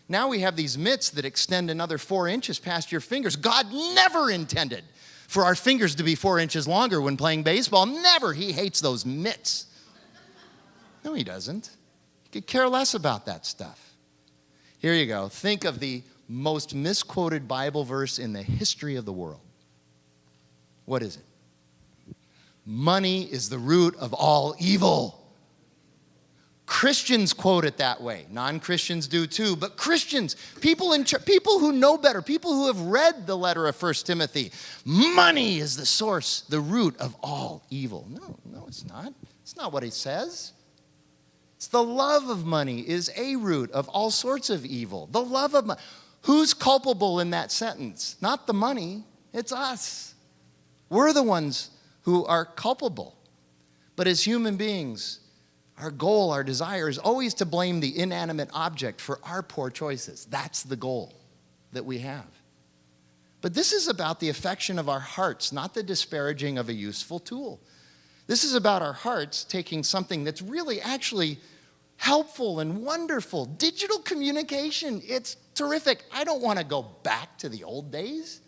Now we have these mitts that extend another 4 inches past your fingers. God never intended for our fingers to be 4 inches longer when playing baseball. Never. He hates those mitts. No, he doesn't. He could care less about that stuff. Here you go. Think of the most misquoted Bible verse in the history of the world. What is it? Money is the root of all evil. Christians quote it that way. Non-Christians do too. But Christians, people who know better, people who have read the letter of 1 Timothy, money is the source, the root of all evil. No, it's not. It's not what it says. It's the love of money is a root of all sorts of evil. The love of money. Who's culpable in that sentence? Not the money. It's us. We're the ones who are culpable. But as human beings, our goal, our desire is always to blame the inanimate object for our poor choices. That's the goal that we have. But this is about the affection of our hearts, not the disparaging of a useful tool. This is about our hearts taking something that's really actually helpful and wonderful. Digital communication, it's terrific. I don't want to go back to the old days.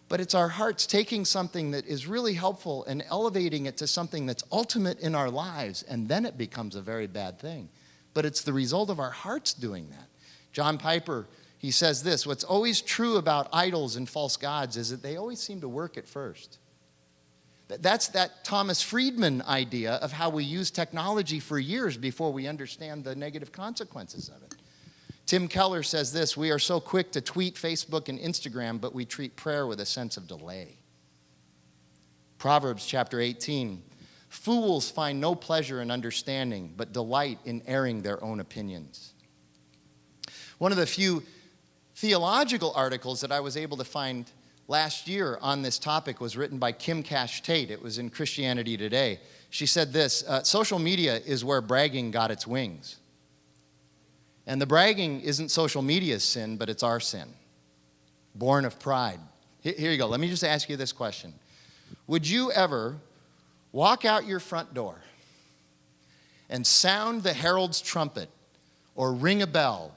But it's our hearts taking something that is really helpful and elevating it to something that's ultimate in our lives, and then it becomes a very bad thing. But it's the result of our hearts doing that. John Piper, he says this, what's always true about idols and false gods is that they always seem to work at first. That's that Thomas Friedman idea of how we use technology for years before we understand the negative consequences of it. Tim Keller says this, we are so quick to tweet, Facebook, and Instagram, but we treat prayer with a sense of delay. Proverbs chapter 18, fools find no pleasure in understanding, but delight in airing their own opinions. One of the few theological articles that I was able to find last year on this topic was written by Kim Cash Tate. It was in Christianity Today. She said this, social media is where bragging got its wings. And the bragging isn't social media's sin, but it's our sin, born of pride. Here you go. Let me just ask you this question. Would you ever walk out your front door and sound the herald's trumpet or ring a bell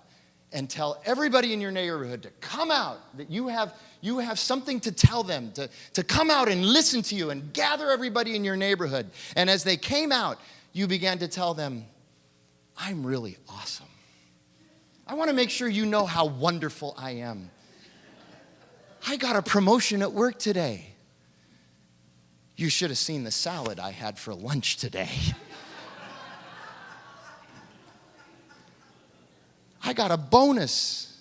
and tell everybody in your neighborhood to come out, that you have something to tell them, to come out and listen to you and gather everybody in your neighborhood? And as they came out, you began to tell them, I'm really awesome. I want to make sure you know how wonderful I am. I got a promotion at work today. You should have seen the salad I had for lunch today. I got a bonus.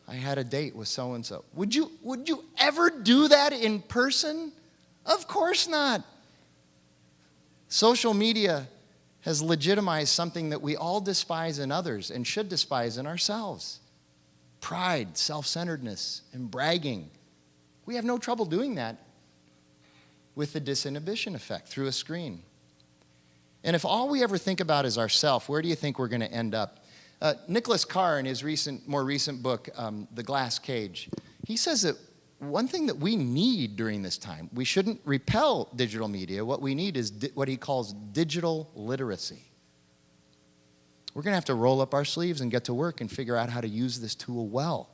I had a date with so-and-so. Would you ever do that in person? Of course not. Social media has legitimized something that we all despise in others and should despise in ourselves. Pride, self-centeredness, and bragging. We have no trouble doing that with the disinhibition effect through a screen. And if all we ever think about is ourself, where do you think we're going to end up? Nicholas Carr, in his more recent book, The Glass Cage, he says that one thing that we need during this time, we shouldn't repel digital media. What we need is what he calls digital literacy. We're going to have to roll up our sleeves and get to work and figure out how to use this tool well.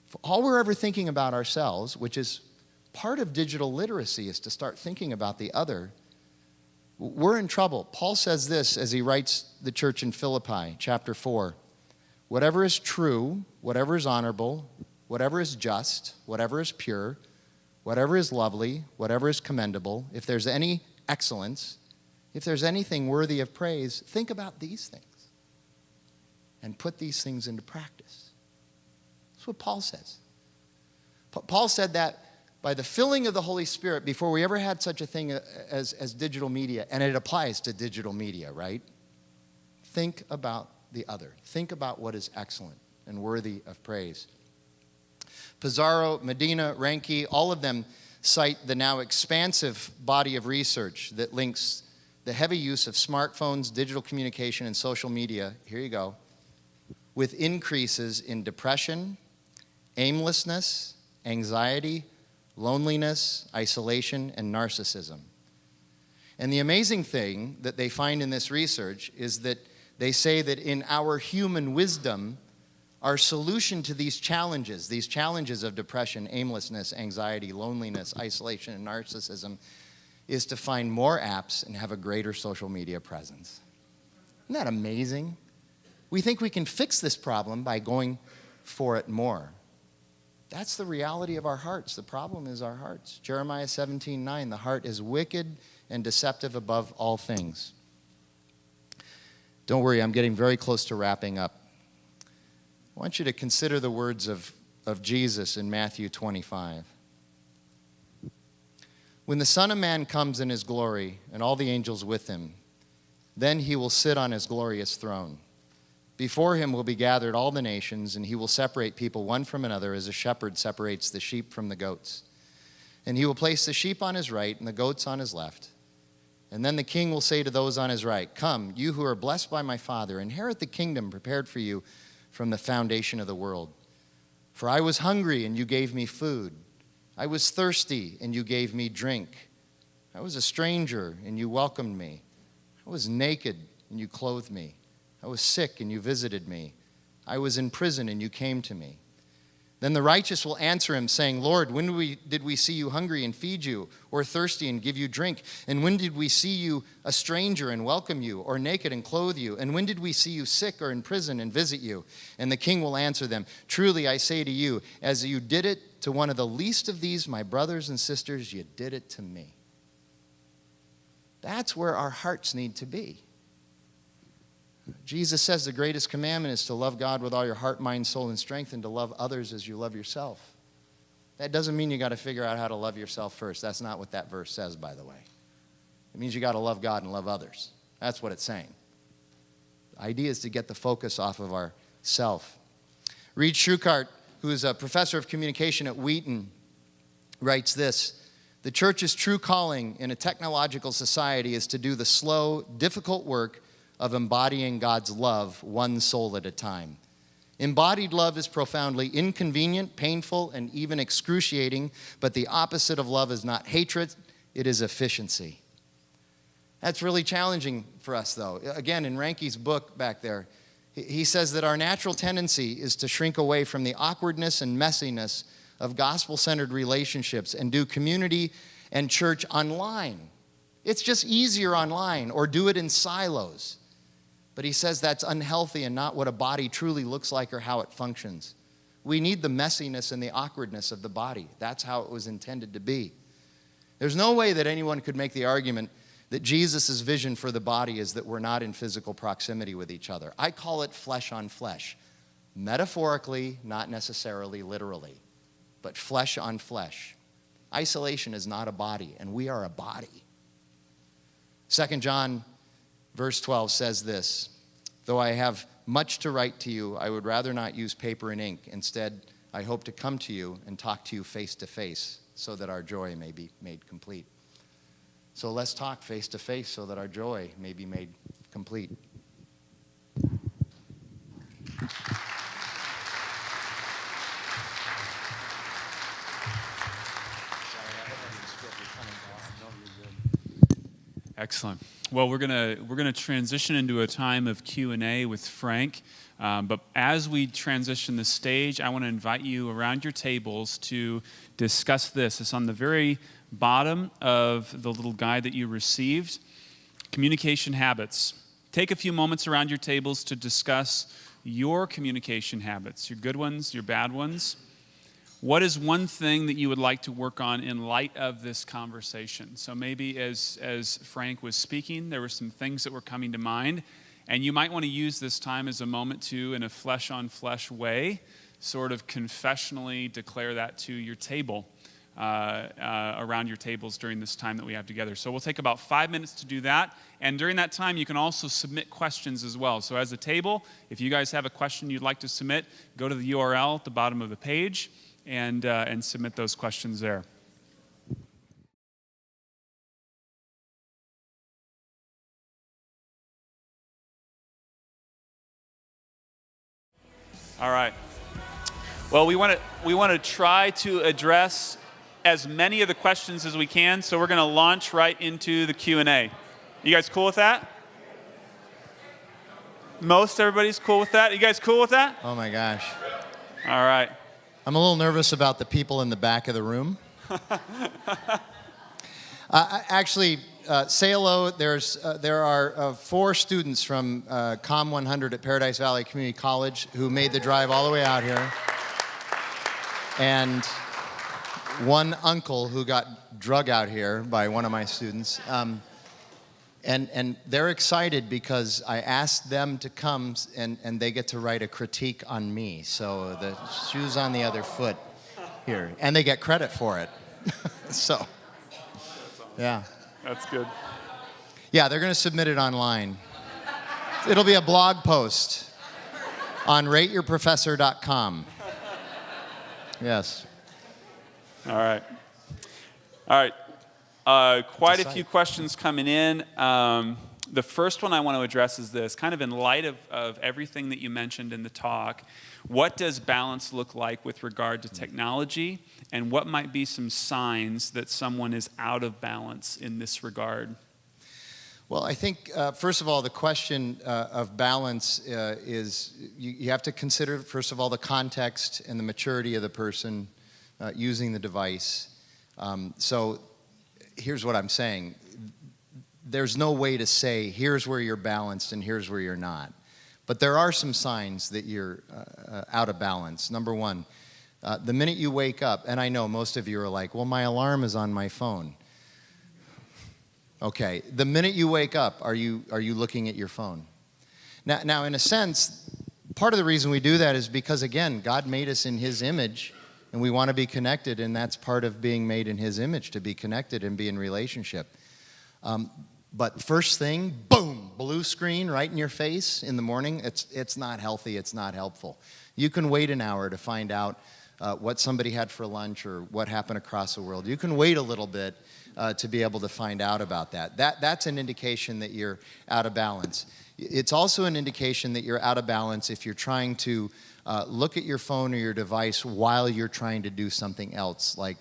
If all we're ever thinking about ourselves, which is part of digital literacy, is to start thinking about the other, we're in trouble. Paul says this as he writes the church in Philippi, chapter 4. Whatever is true, whatever is honorable, whatever is just, whatever is pure, whatever is lovely, whatever is commendable, if there's any excellence, if there's anything worthy of praise, think about these things and put these things into practice. That's what Paul says. Paul said that by the filling of the Holy Spirit before we ever had such a thing as digital media, and it applies to digital media, right? Think about the other. Think about what is excellent and worthy of praise. Pizarro, Medina, Ranke, all of them cite the now expansive body of research that links the heavy use of smartphones, digital communication, and social media, here you go, with increases in depression, aimlessness, anxiety, loneliness, isolation, and narcissism. And the amazing thing that they find in this research is that they say that in our human wisdom, our solution to these challenges of depression, aimlessness, anxiety, loneliness, isolation, and narcissism, is to find more apps and have a greater social media presence. Isn't that amazing? We think we can fix this problem by going for it more. That's the reality of our hearts. The problem is our hearts. Jeremiah 17:9, the heart is wicked and deceptive above all things. Don't worry, I'm getting very close to wrapping up. I want you to consider the words of Jesus in Matthew 25. When the Son of Man comes in his glory and all the angels with him, then he will sit on his glorious throne. Before him will be gathered all the nations, and he will separate people one from another as a shepherd separates the sheep from the goats. And he will place the sheep on his right and the goats on his left. And then the king will say to those on his right, "Come, you who are blessed by my Father, inherit the kingdom prepared for you from the foundation of the world. For I was hungry, and you gave me food. I was thirsty, and you gave me drink. I was a stranger, and you welcomed me. I was naked, and you clothed me. I was sick, and you visited me. I was in prison, and you came to me. Then the righteous will answer him, saying, Lord, when did we see you hungry and feed you, or thirsty and give you drink? And when did we see you a stranger and welcome you, or naked and clothe you? And when did we see you sick or in prison and visit you? And the king will answer them, truly I say to you, as you did it to one of the least of these, my brothers and sisters, you did it to me. That's where our hearts need to be. Jesus says the greatest commandment is to love God with all your heart, mind, soul, and strength, and to love others as you love yourself. That doesn't mean you got to figure out how to love yourself first. That's not what that verse says, by the way. It means you got to love God and love others. That's what it's saying. The idea is to get the focus off of ourself. Reed Schuchart, who is a professor of communication at Wheaton, writes this: the church's true calling in a technological society is to do the slow, difficult work of embodying God's love one soul at a time. Embodied love is profoundly inconvenient, painful, and even excruciating, but the opposite of love is not hatred, it is efficiency. That's really challenging for us, though. Again, in Ranke's book back there, he says that our natural tendency is to shrink away from the awkwardness and messiness of gospel-centered relationships and do community and church online. It's just easier online, or do it in silos. But he says that's unhealthy and not what a body truly looks like or how it functions. We need the messiness and the awkwardness of the body. That's how it was intended to be. There's no way that anyone could make the argument that Jesus' vision for the body is that we're not in physical proximity with each other. I call it flesh on flesh. Metaphorically, not necessarily literally, but flesh on flesh. Isolation is not a body, and we are a body. 2 John Verse 12 says this: though I have much to write to you, I would rather not use paper and ink. Instead, I hope to come to you and talk to you face to face so that our joy may be made complete. So let's talk face to face so that our joy may be made complete. Excellent. Well, we're gonna transition into a time of Q&A with Frank. But as we transition the stage, I want to invite you around your tables to discuss this. It's on the very bottom of the little guide that you received. Communication habits. Take a few moments around your tables to discuss your communication habits, your good ones, your bad ones. What is one thing that you would like to work on in light of this conversation? So maybe as Frank was speaking, there were some things that were coming to mind, and you might want to use this time as a moment to, in a flesh-on-flesh way, sort of confessionally declare that to your table, around your tables during this time that we have together. So we'll take about 5 minutes to do that, and during that time, you can also submit questions as well. So as a table, if you guys have a question you'd like to submit, go to the URL at the bottom of the page, and submit those questions there. All right. Well, we want to try to address as many of the questions as we can, so we're going to launch right into the Q&A. You guys cool with that? Most everybody's cool with that? You guys cool with that? Oh my gosh. All right. I'm a little nervous about the people in the back of the room. Actually, say hello. There are 4 students from COM 100 at Paradise Valley Community College who made the drive all the way out here. And one uncle who got drug out here by one of my students. And they're excited because I asked them to come and they get to write a critique on me. So the shoe's on the other foot here. And they get credit for it. So, yeah. That's good. Yeah, they're going to submit it online. It'll be a blog post on rateyourprofessor.com. Yes. All right. All right. Quite a few questions coming in. The first one I want to address is this, kind of in light of everything that you mentioned in the talk, what does balance look like with regard to technology, and what might be some signs that someone is out of balance in this regard? Well, I think, first of all, the question of balance is you have to consider, first of all, the context and the maturity of the person using the device. So here's what I'm saying. There's no way to say, here's where you're balanced and here's where you're not. But there are some signs that you're out of balance. Number one, the minute you wake up, and I know most of you are like, well, my alarm is on my phone. Okay, the minute you wake up, are you looking at your phone? Now, in a sense, part of the reason we do that is because, again, God made us in His image, and we want to be connected, and that's part of being made in His image, to be connected and be in relationship. But first thing, boom, blue screen right in your face in the morning, it's not healthy, it's not helpful. You can wait an hour to find out what somebody had for lunch or what happened across the world. You can wait a little bit to be able to find out about that. That's an indication that you're out of balance. It's also an indication that you're out of balance if you're trying to look at your phone or your device while you're trying to do something else, like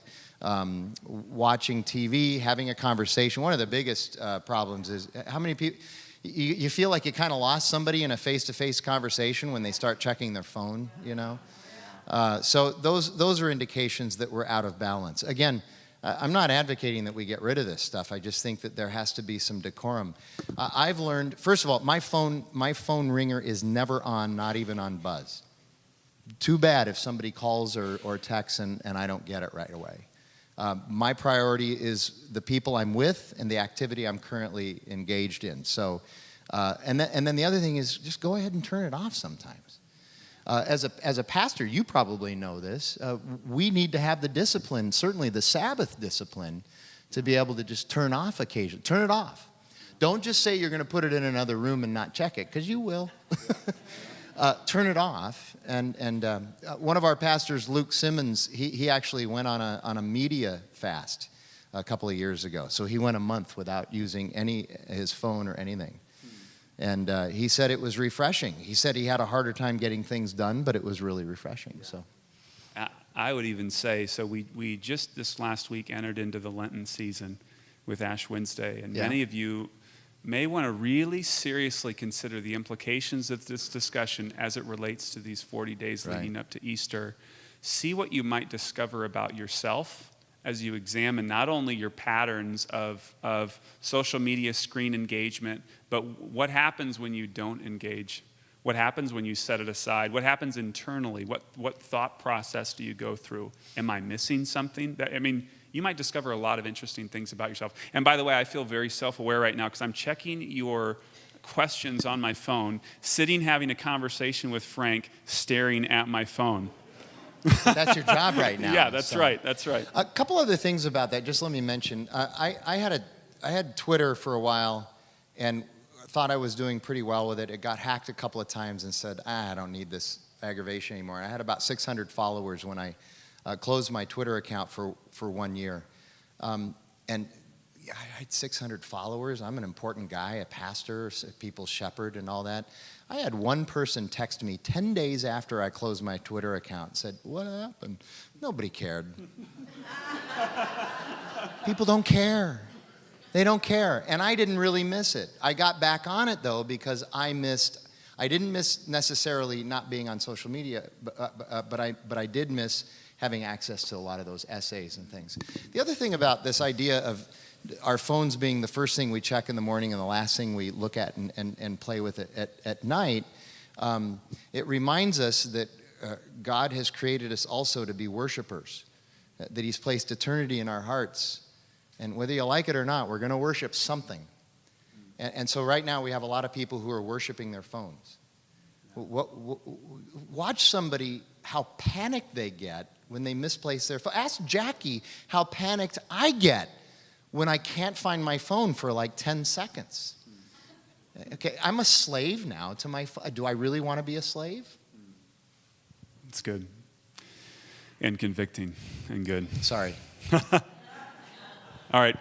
watching TV, having a conversation. One of the biggest problems is how many people, you feel like you kind of lost somebody in a face-to-face conversation when they start checking their phone, you know? So those are indications that we're out of balance. Again, I'm not advocating that we get rid of this stuff. I just think that there has to be some decorum. I've learned, first of all, my phone ringer is never on, not even on buzz. Too bad if somebody calls or texts and I don't get it right away. My priority is the people I'm with and the activity I'm currently engaged in. So, and then the other thing is just go ahead and turn it off sometimes. As a pastor, you probably know this. We need to have the discipline, certainly the Sabbath discipline, to be able to just turn off occasionally. Turn it off. Don't just say you're going to put it in another room and not check it, because you will. Turn it off. And one of our pastors, Luke Simmons, he actually went on a media fast a couple of years ago. So he went a month without using his phone or anything. And he said it was refreshing. He said he had a harder time getting things done, but it was really refreshing. So, I would even say, so we just this last week entered into the Lenten season with Ash Wednesday, and many of you may want to really seriously consider the implications of this discussion as it relates to these 40 days leading up to Easter. See what you might discover about yourself as you examine not only your patterns of social media screen engagement, but what happens when you don't engage? What happens when you set it aside? What happens internally? What thought process do you go through? Am I missing something? You might discover a lot of interesting things about yourself. And by the way, I feel very self-aware right now because I'm checking your questions on my phone, sitting having a conversation with Frank, staring at my phone. That's your job right now. Yeah, that's right. That's right. A couple other things about that. Just let me mention. I had Twitter for a while, and thought I was doing pretty well with it. It got hacked a couple of times, and said, I don't need this aggravation anymore. I had about 600 followers when I closed my Twitter account for 1 year, and I had 600 followers. I'm an important guy, a pastor, a people's shepherd, and all that. I had one person text me 10 days after I closed my Twitter account and said, what happened? Nobody cared. People don't care. They don't care. And I didn't really miss it. I got back on it, though, because I didn't miss necessarily not being on social media, but I did miss having access to a lot of those essays and things. The other thing about this idea of our phones being the first thing we check in the morning and the last thing we look at and play with it at night, it reminds us that God has created us also to be worshipers, that He's placed eternity in our hearts. And whether you like it or not, we're going to worship something. And so right now we have a lot of people who are worshiping their phones. Watch somebody, how panicked they get when they misplace their phone. Ask Jackie how panicked I get when I can't find my phone for like 10 seconds. Okay, I'm a slave now to my phone. Do I really want to be a slave? It's good. And convicting and good. Sorry. All right.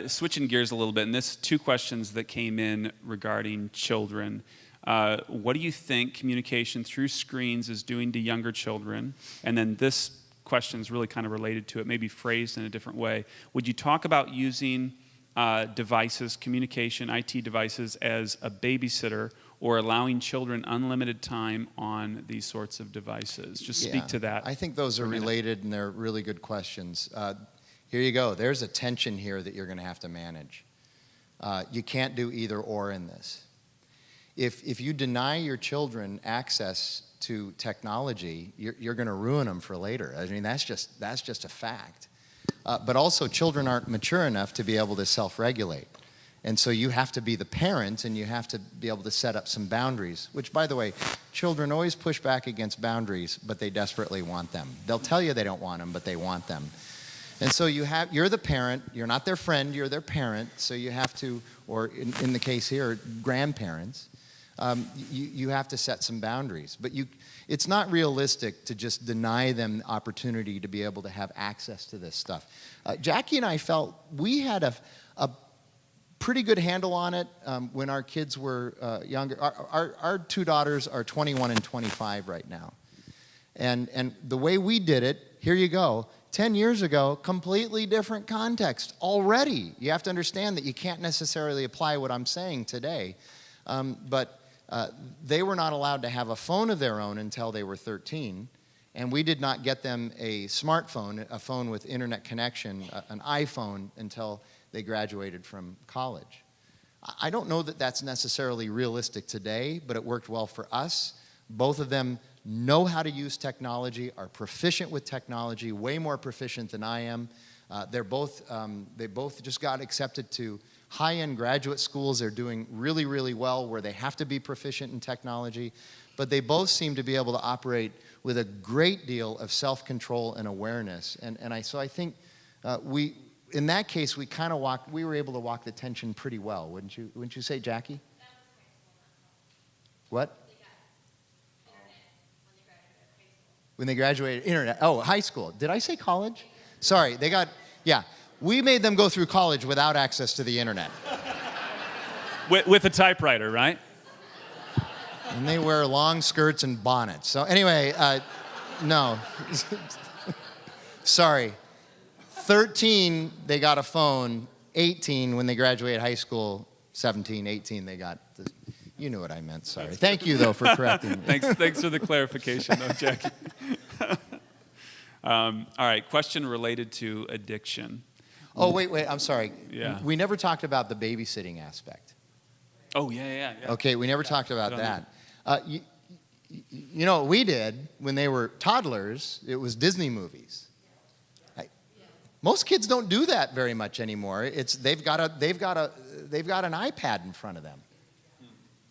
switching gears a little bit, and this 2 questions that came in regarding children. What do you think communication through screens is doing to younger children? And then this question is really kind of related to it, maybe phrased in a different way. Would you talk about using devices, communication, IT devices, as a babysitter, or allowing children unlimited time on these sorts of devices? Just speak to that. I think those are related, and they're really good questions. Here you go. There's a tension here that you're going to have to manage. You can't do either or in this. If you deny your children access to technology, you're going to ruin them for later. I mean, that's just a fact. But also, children aren't mature enough to be able to self-regulate. And so you have to be the parent, and you have to be able to set up some boundaries, which, by the way, children always push back against boundaries, but they desperately want them. They'll tell you they don't want them, but they want them. And so you're the parent, you're not their friend, you're their parent, so you have to, or in the case here, grandparents, you have to set some boundaries. But it's not realistic to just deny them the opportunity to be able to have access to this stuff. Jackie and I felt we had a pretty good handle on it when our kids were younger. Our 2 daughters are 21 and 25 right now. And the way we did it, here you go, 10 years ago, completely different context already. You have to understand that you can't necessarily apply what I'm saying today. But they were not allowed to have a phone of their own until they were 13. And we did not get them a smartphone, a phone with internet connection, an iPhone, until they graduated from college. I don't know that that's necessarily realistic today, but it worked well for us. Both of them know how to use technology, are proficient with technology, way more proficient than I am. They both just got accepted to high-end graduate schools. They're doing really, really well where they have to be proficient in technology. But they both seem to be able to operate with a great deal of self-control and awareness. So I think in that case, we were able to walk the tension pretty well, wouldn't you say, Jackie? What? When they graduated internet. Oh, high school. Did I say college? Sorry, we made them go through college without access to the internet. With a typewriter, right? And they wear long skirts and bonnets. So anyway, no. Sorry. 13, they got a phone. 18, when they graduated high school. 17, 18, they got the... You knew what I meant, sorry. Thank you, though, for correcting me. Thanks for the clarification, though, Jackie. All right, question related to addiction. Oh, wait, I'm sorry. Yeah. We never talked about the babysitting aspect. Oh, yeah. Okay, we never talked about that. You know what we did when they were toddlers? It was Disney movies. Most kids don't do that very much anymore. They've got an iPad in front of them.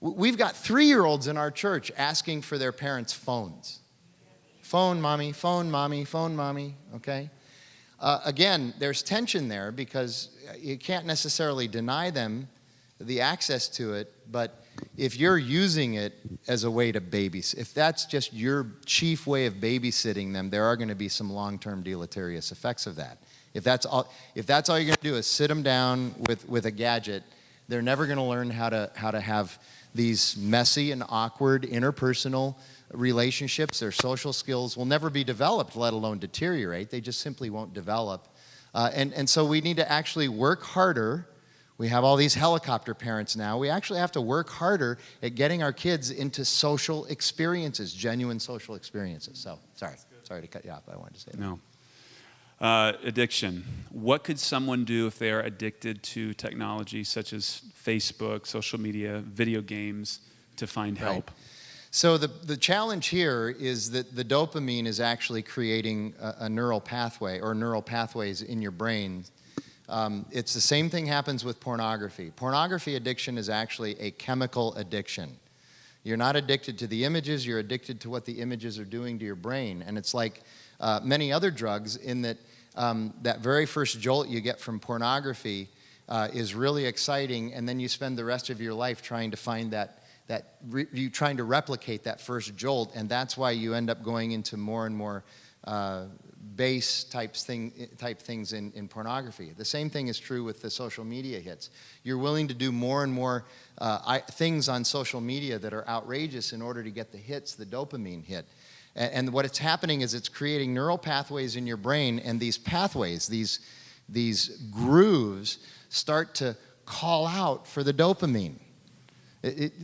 We've got 3-year-olds in our church asking for their parents' phones. Phone, mommy, okay? Again, there's tension there because you can't necessarily deny them the access to it, but if you're using it as a way to babysit, if that's just your chief way of babysitting them, there are going to be some long-term deleterious effects of that. If that's all you're going to do is sit them down with a gadget, they're never going to learn how to have these messy and awkward interpersonal relationships. Their social skills will never be developed, let alone deteriorate. They just simply won't develop. And so we need to actually work harder. We have all these helicopter parents now. We actually have to work harder at getting our kids into social experiences, genuine social experiences. So, sorry to cut you off, but I wanted to say that. No. Addiction. What could someone do if they are addicted to technology such as Facebook, social media, video games to find help? Right. So the challenge here is that the dopamine is actually creating a neural pathway or neural pathways in your brain. It's the same thing happens with pornography. Pornography addiction is actually a chemical addiction. You're not addicted to the images, you're addicted to what the images are doing to your brain. And it's like many other drugs in that that very first jolt you get from pornography is really exciting, and then you spend the rest of your life trying to find trying to replicate that first jolt, and that's why you end up going into more and more base type things in pornography. The same thing is true with the social media hits. You're willing to do more and more things on social media that are outrageous in order to get the hits, the dopamine hit. And what it's happening is it's creating neural pathways in your brain, and these pathways, these grooves, start to call out for the dopamine.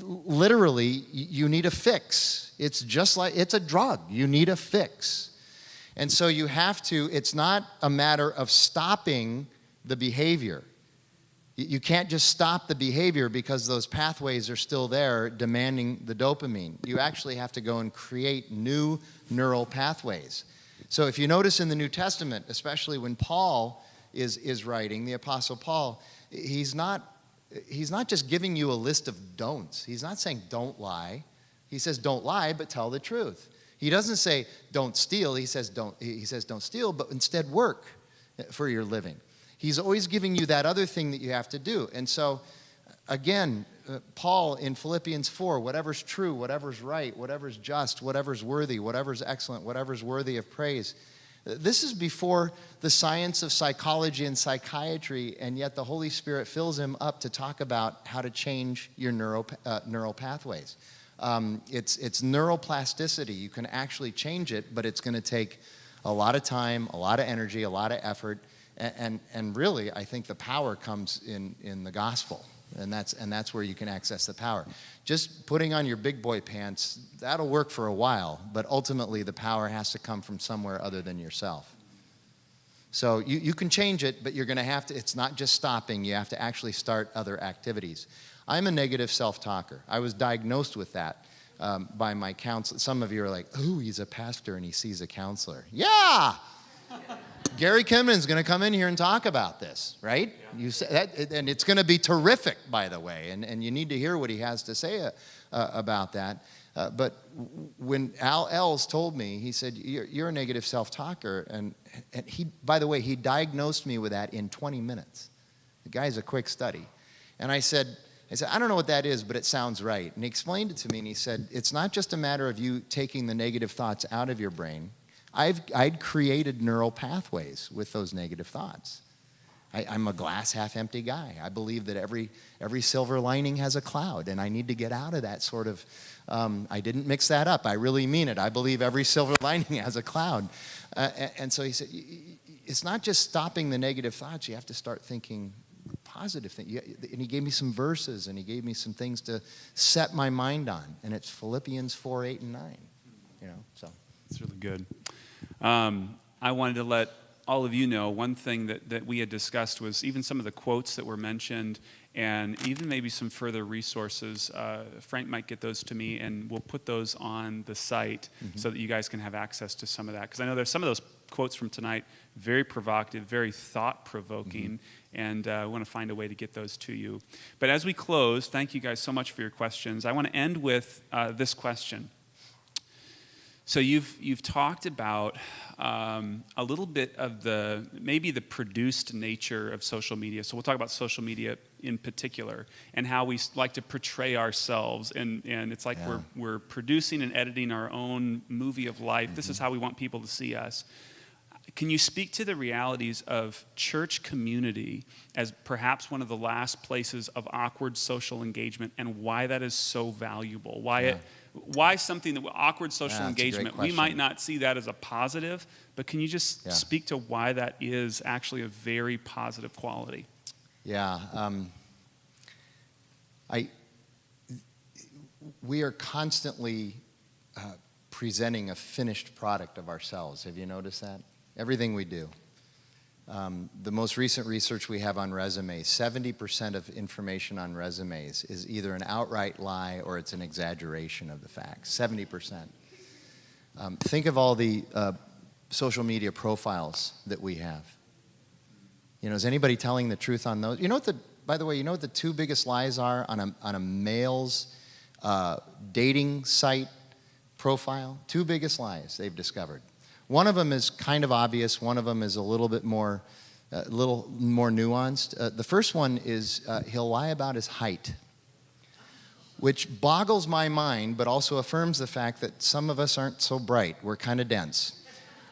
Literally, you need a fix. It's just like, it's a drug. You need a fix. And so you have to, it's not a matter of stopping the behavior. You can't just stop the behavior because those pathways are still there demanding the dopamine. You actually have to go and create new neural pathways. So if you notice in the New Testament, especially when Paul is writing, the Apostle Paul, he's not just giving you a list of don'ts. He's not saying don't lie. He says don't lie, but tell the truth. He doesn't say don't steal. He says don't steal, but instead work for your living. He's always giving you that other thing that you have to do. And so, again, Paul in Philippians 4, whatever's true, whatever's right, whatever's just, whatever's worthy, whatever's excellent, whatever's worthy of praise. This is before the science of psychology and psychiatry, and yet the Holy Spirit fills him up to talk about how to change your neural pathways. It's neuroplasticity. You can actually change it, but it's going to take a lot of time, a lot of energy, a lot of effort, and really, I think the power comes in the gospel, and that's where you can access the power. Just putting on your big boy pants, that'll work for a while, but ultimately the power has to come from somewhere other than yourself. So you can change it, but you're going to have to, it's not just stopping, you have to actually start other activities. I'm a negative self-talker. I was diagnosed with that by my counselor. Some of you are like, oh, he's a pastor and he sees a counselor. Yeah! Gary Kimmon's going to come in here and talk about this, right? Yeah. You say that, and it's going to be terrific, by the way, and you need to hear what he has to say about that. But when Al Els told me, he said, you're a negative self-talker, and he, by the way, he diagnosed me with that in 20 minutes. The guy's a quick study. And I said, I don't know what that is, but it sounds right. And he explained it to me, and he said, it's not just a matter of you taking the negative thoughts out of your brain. I'd created neural pathways with those negative thoughts. I'm a glass half empty guy. I believe that every silver lining has a cloud, and I need to get out of that sort of, I didn't mix that up. I really mean it. I believe every silver lining has a cloud. And so he said, it's not just stopping the negative thoughts. You have to start thinking positive things. And he gave me some verses, and he gave me some things to set my mind on. And it's Philippians 4, 8, and 9. So. It's really good. I wanted to let all of you know one thing that we had discussed was even some of the quotes that were mentioned, and even maybe some further resources. Frank might get those to me, and we'll put those on the site so that you guys can have access to some of that. Because I know there's some of those quotes from tonight, very provocative, very thought-provoking, and we want to find a way to get those to you. But as we close, thank you guys so much for your questions. I want to end with this question. So you've talked about a little bit of maybe the produced nature of social media. So we'll talk about social media in particular and how we like to portray ourselves. And it's like we're producing and editing our own movie of life. This is how we want people to see us. Can you speak to the realities of church community as perhaps one of the last places of awkward social engagement and why that is so valuable? Why something that awkward social engagement, we might not see that as a positive, but can you just speak to why that is actually a very positive quality? Yeah. We are constantly presenting a finished product of ourselves. Have you noticed that? Everything we do. The most recent research we have on resumes, 70% of information on resumes is either an outright lie or it's an exaggeration of the facts. 70%. Think of all the social media profiles that we have. Is anybody telling the truth on those? By the way, you know what the two biggest lies are on a male's dating site profile? Two biggest lies they've discovered. One of them is kind of obvious. One of them is a little more nuanced. The first one is he'll lie about his height, which boggles my mind, but also affirms the fact that some of us aren't so bright. We're kind of dense.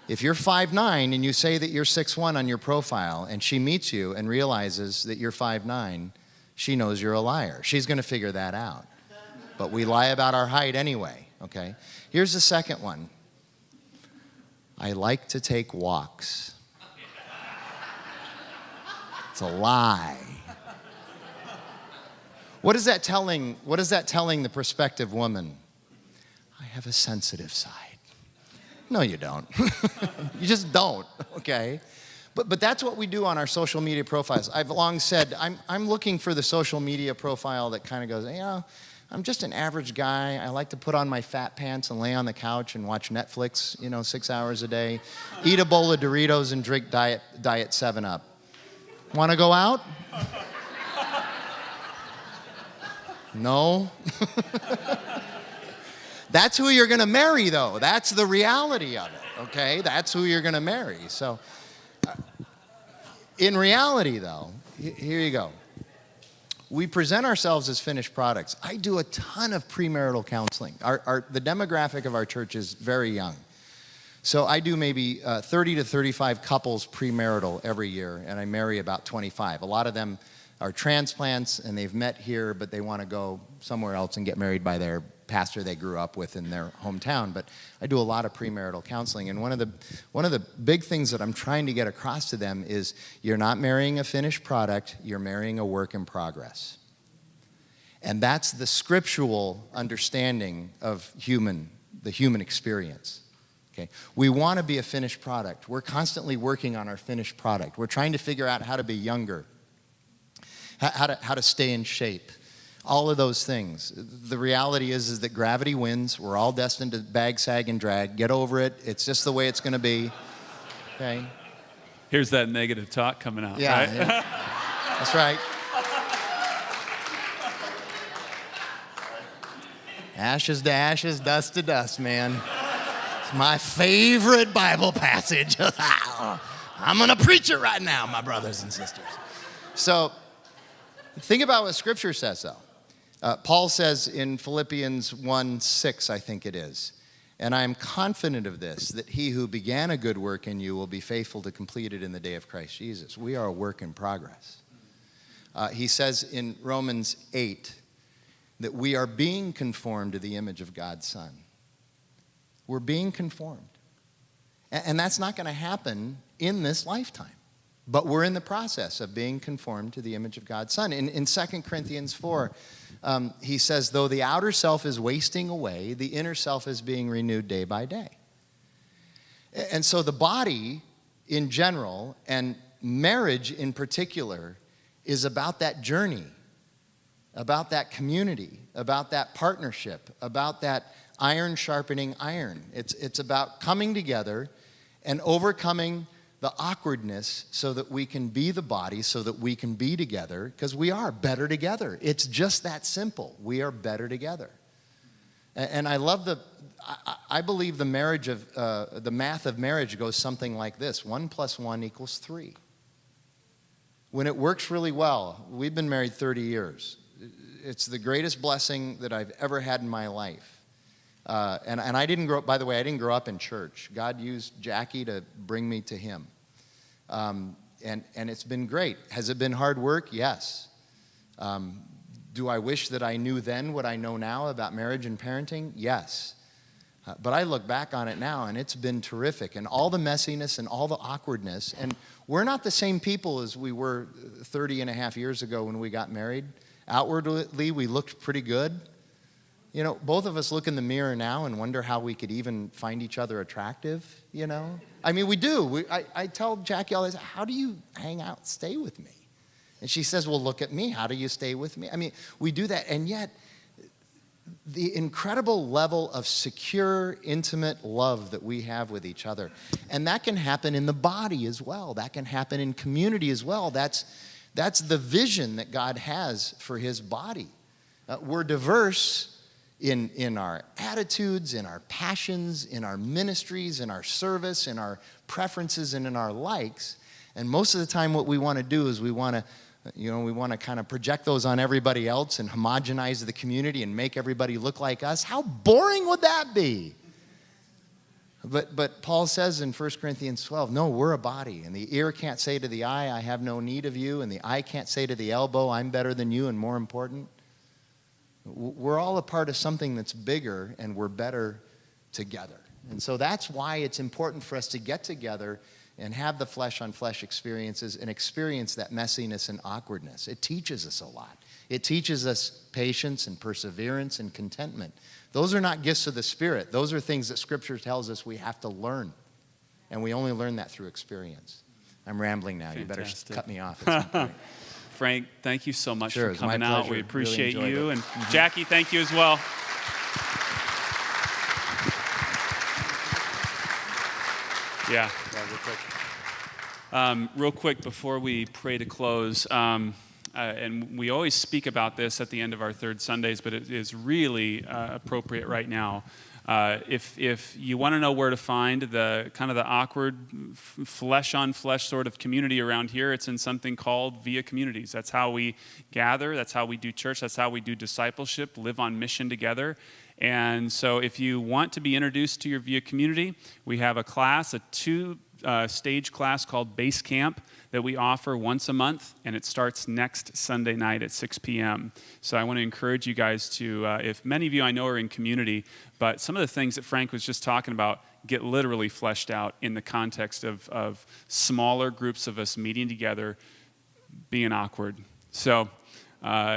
If you're 5'9" and you say that you're 6'1" on your profile, and she meets you and realizes that you're 5'9", she knows you're a liar. She's going to figure that out. But we lie about our height anyway, okay? Here's the second one. I like to take walks. It's a lie. What is that telling the prospective woman? I have a sensitive side. No, you don't. You just don't, okay? But that's what we do on our social media profiles. I've long said, I'm looking for the social media profile that kind of goes, you know, I'm just an average guy. I like to put on my fat pants and lay on the couch and watch Netflix, 6 hours a day, eat a bowl of Doritos and drink Diet 7-Up. Want to go out? No? That's who you're going to marry, though. That's the reality of it, okay? That's who you're going to marry. So, in reality, though, here you go. We present ourselves as finished products. I do a ton of premarital counseling. The demographic of our church is very young. So I do maybe 30 to 35 couples premarital every year, and I marry about 25. A lot of them are transplants, and they've met here, but they want to go somewhere else and get married by their pastor they grew up with in their hometown. But I do a lot of premarital counseling, and one of the big things that I'm trying to get across to them is you're not marrying a finished product, you're marrying a work in progress. And that's the scriptural understanding of the human experience. Okay? We want to be a finished product. We're constantly working on our finished product. We're trying to figure out how to be younger, how to stay in shape. All of those things. The reality is that gravity wins. We're all destined to bag, sag, and drag. Get over it. It's just the way it's going to be. Okay? Here's that negative talk coming out, yeah, right? Yeah. That's right. Ashes to ashes, dust to dust, man. It's my favorite Bible passage. I'm going to preach it right now, my brothers and sisters. So, think about what Scripture says, though. Paul says in Philippians 1:6, I think it is, and I am confident of this, that he who began a good work in you will be faithful to complete it in the day of Christ Jesus. We are a work in progress. He says in Romans 8 that we are being conformed to the image of God's Son. We're being conformed. And that's not going to happen in this lifetime. But we're in the process of being conformed to the image of God's Son. In 2 Corinthians 4, he says, though the outer self is wasting away, the inner self is being renewed day by day. And so the body in general, and marriage in particular, is about that journey, about that community, about that partnership, about that iron sharpening iron. It's about coming together and overcoming the awkwardness so that we can be the body, so that we can be together, because we are better together. It's just that simple. We are better together. And I love I believe the math of marriage goes something like this. 1 + 1 = 3. When it works really well, we've been married 30 years. It's the greatest blessing that I've ever had in my life. And I didn't grow up, by the way, I didn't grow up in church. God used Jackie to bring me to him. And it's been great. Has it been hard work? Yes. Do I wish that I knew then what I know now about marriage and parenting? Yes. But I look back on it now, and it's been terrific. And all the messiness and all the awkwardness. And we're not the same people as we were 30 and a half years ago when we got married. Outwardly, we looked pretty good. Both of us look in the mirror now and wonder how we could even find each other attractive, I mean, we do. I tell Jackie all this, how do you hang out, stay with me? And she says, well, look at me. How do you stay with me? I mean, we do that. And yet, the incredible level of secure, intimate love that we have with each other. And that can happen in the body as well. That can happen in community as well. That's the vision that God has for his body. We're diverse in our attitudes, in our passions, in our ministries, in our service, in our preferences, and in our likes. And most of the time what we want to do is we want to kind of project those on everybody else and homogenize the community and make everybody look like us. How boring would that be? But Paul says in 1 Corinthians 12, no, we're a body. And the ear can't say to the eye, I have no need of you. And the eye can't say to the elbow, I'm better than you and more important. We're all a part of something that's bigger, and we're better together. And so that's why it's important for us to get together and have the flesh-on-flesh experiences and experience that messiness and awkwardness. It teaches us a lot. It teaches us patience and perseverance and contentment. Those are not gifts of the Spirit. Those are things that Scripture tells us we have to learn. And we only learn that through experience. I'm rambling now. Fantastic. You better cut me off at some point. Frank, thank you so much Sure, for it's my coming out. pleasure. We appreciate Really you. enjoyed And Jackie, thank you as well. Yeah. Real quick before we pray to close, and we always speak about this at the end of our third Sundays, but it is really appropriate right now. If you want to know where to find the kind of the awkward flesh-on-flesh sort of community around here, it's in something called Via Communities. That's how we gather. That's how we do church. That's how we do discipleship, live on mission together. And so if you want to be introduced to your Via community, we have a class, a two-stage class called Base Camp that we offer once a month, and it starts next Sunday night at 6 p.m. So I want to encourage you guys to, if many of you I know are in community, but some of the things that Frank was just talking about get literally fleshed out in the context of smaller groups of us meeting together, being awkward. So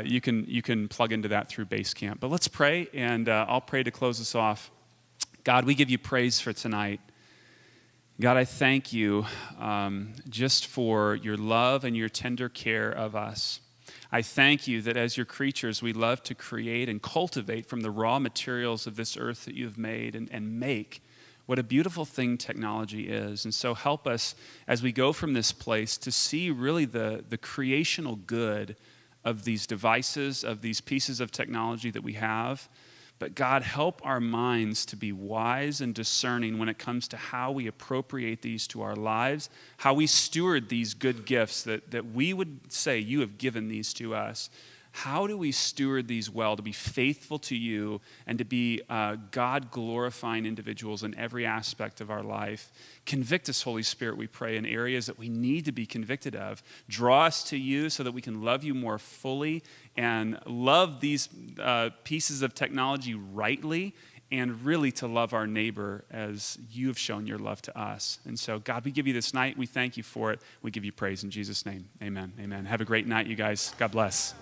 you can plug into that through Base Camp. But let's pray, and I'll pray to close us off. God, we give you praise for tonight. God, I thank you just for your love and your tender care of us. I thank you that as your creatures, we love to create and cultivate from the raw materials of this earth that you've made and make. What a beautiful thing technology is. And so help us as we go from this place to see really the creational good of these devices, of these pieces of technology that we have. But God, help our minds to be wise and discerning when it comes to how we appropriate these to our lives, how we steward these good gifts that we would say you have given these to us. How do we steward these well to be faithful to you and to be God-glorifying individuals in every aspect of our life? Convict us, Holy Spirit, we pray, in areas that we need to be convicted of. Draw us to you so that we can love you more fully and love these pieces of technology rightly, and really to love our neighbor as you have shown your love to us. And so, God, we give you this night. We thank you for it. We give you praise in Jesus' name. Amen. Amen. Have a great night, you guys. God bless.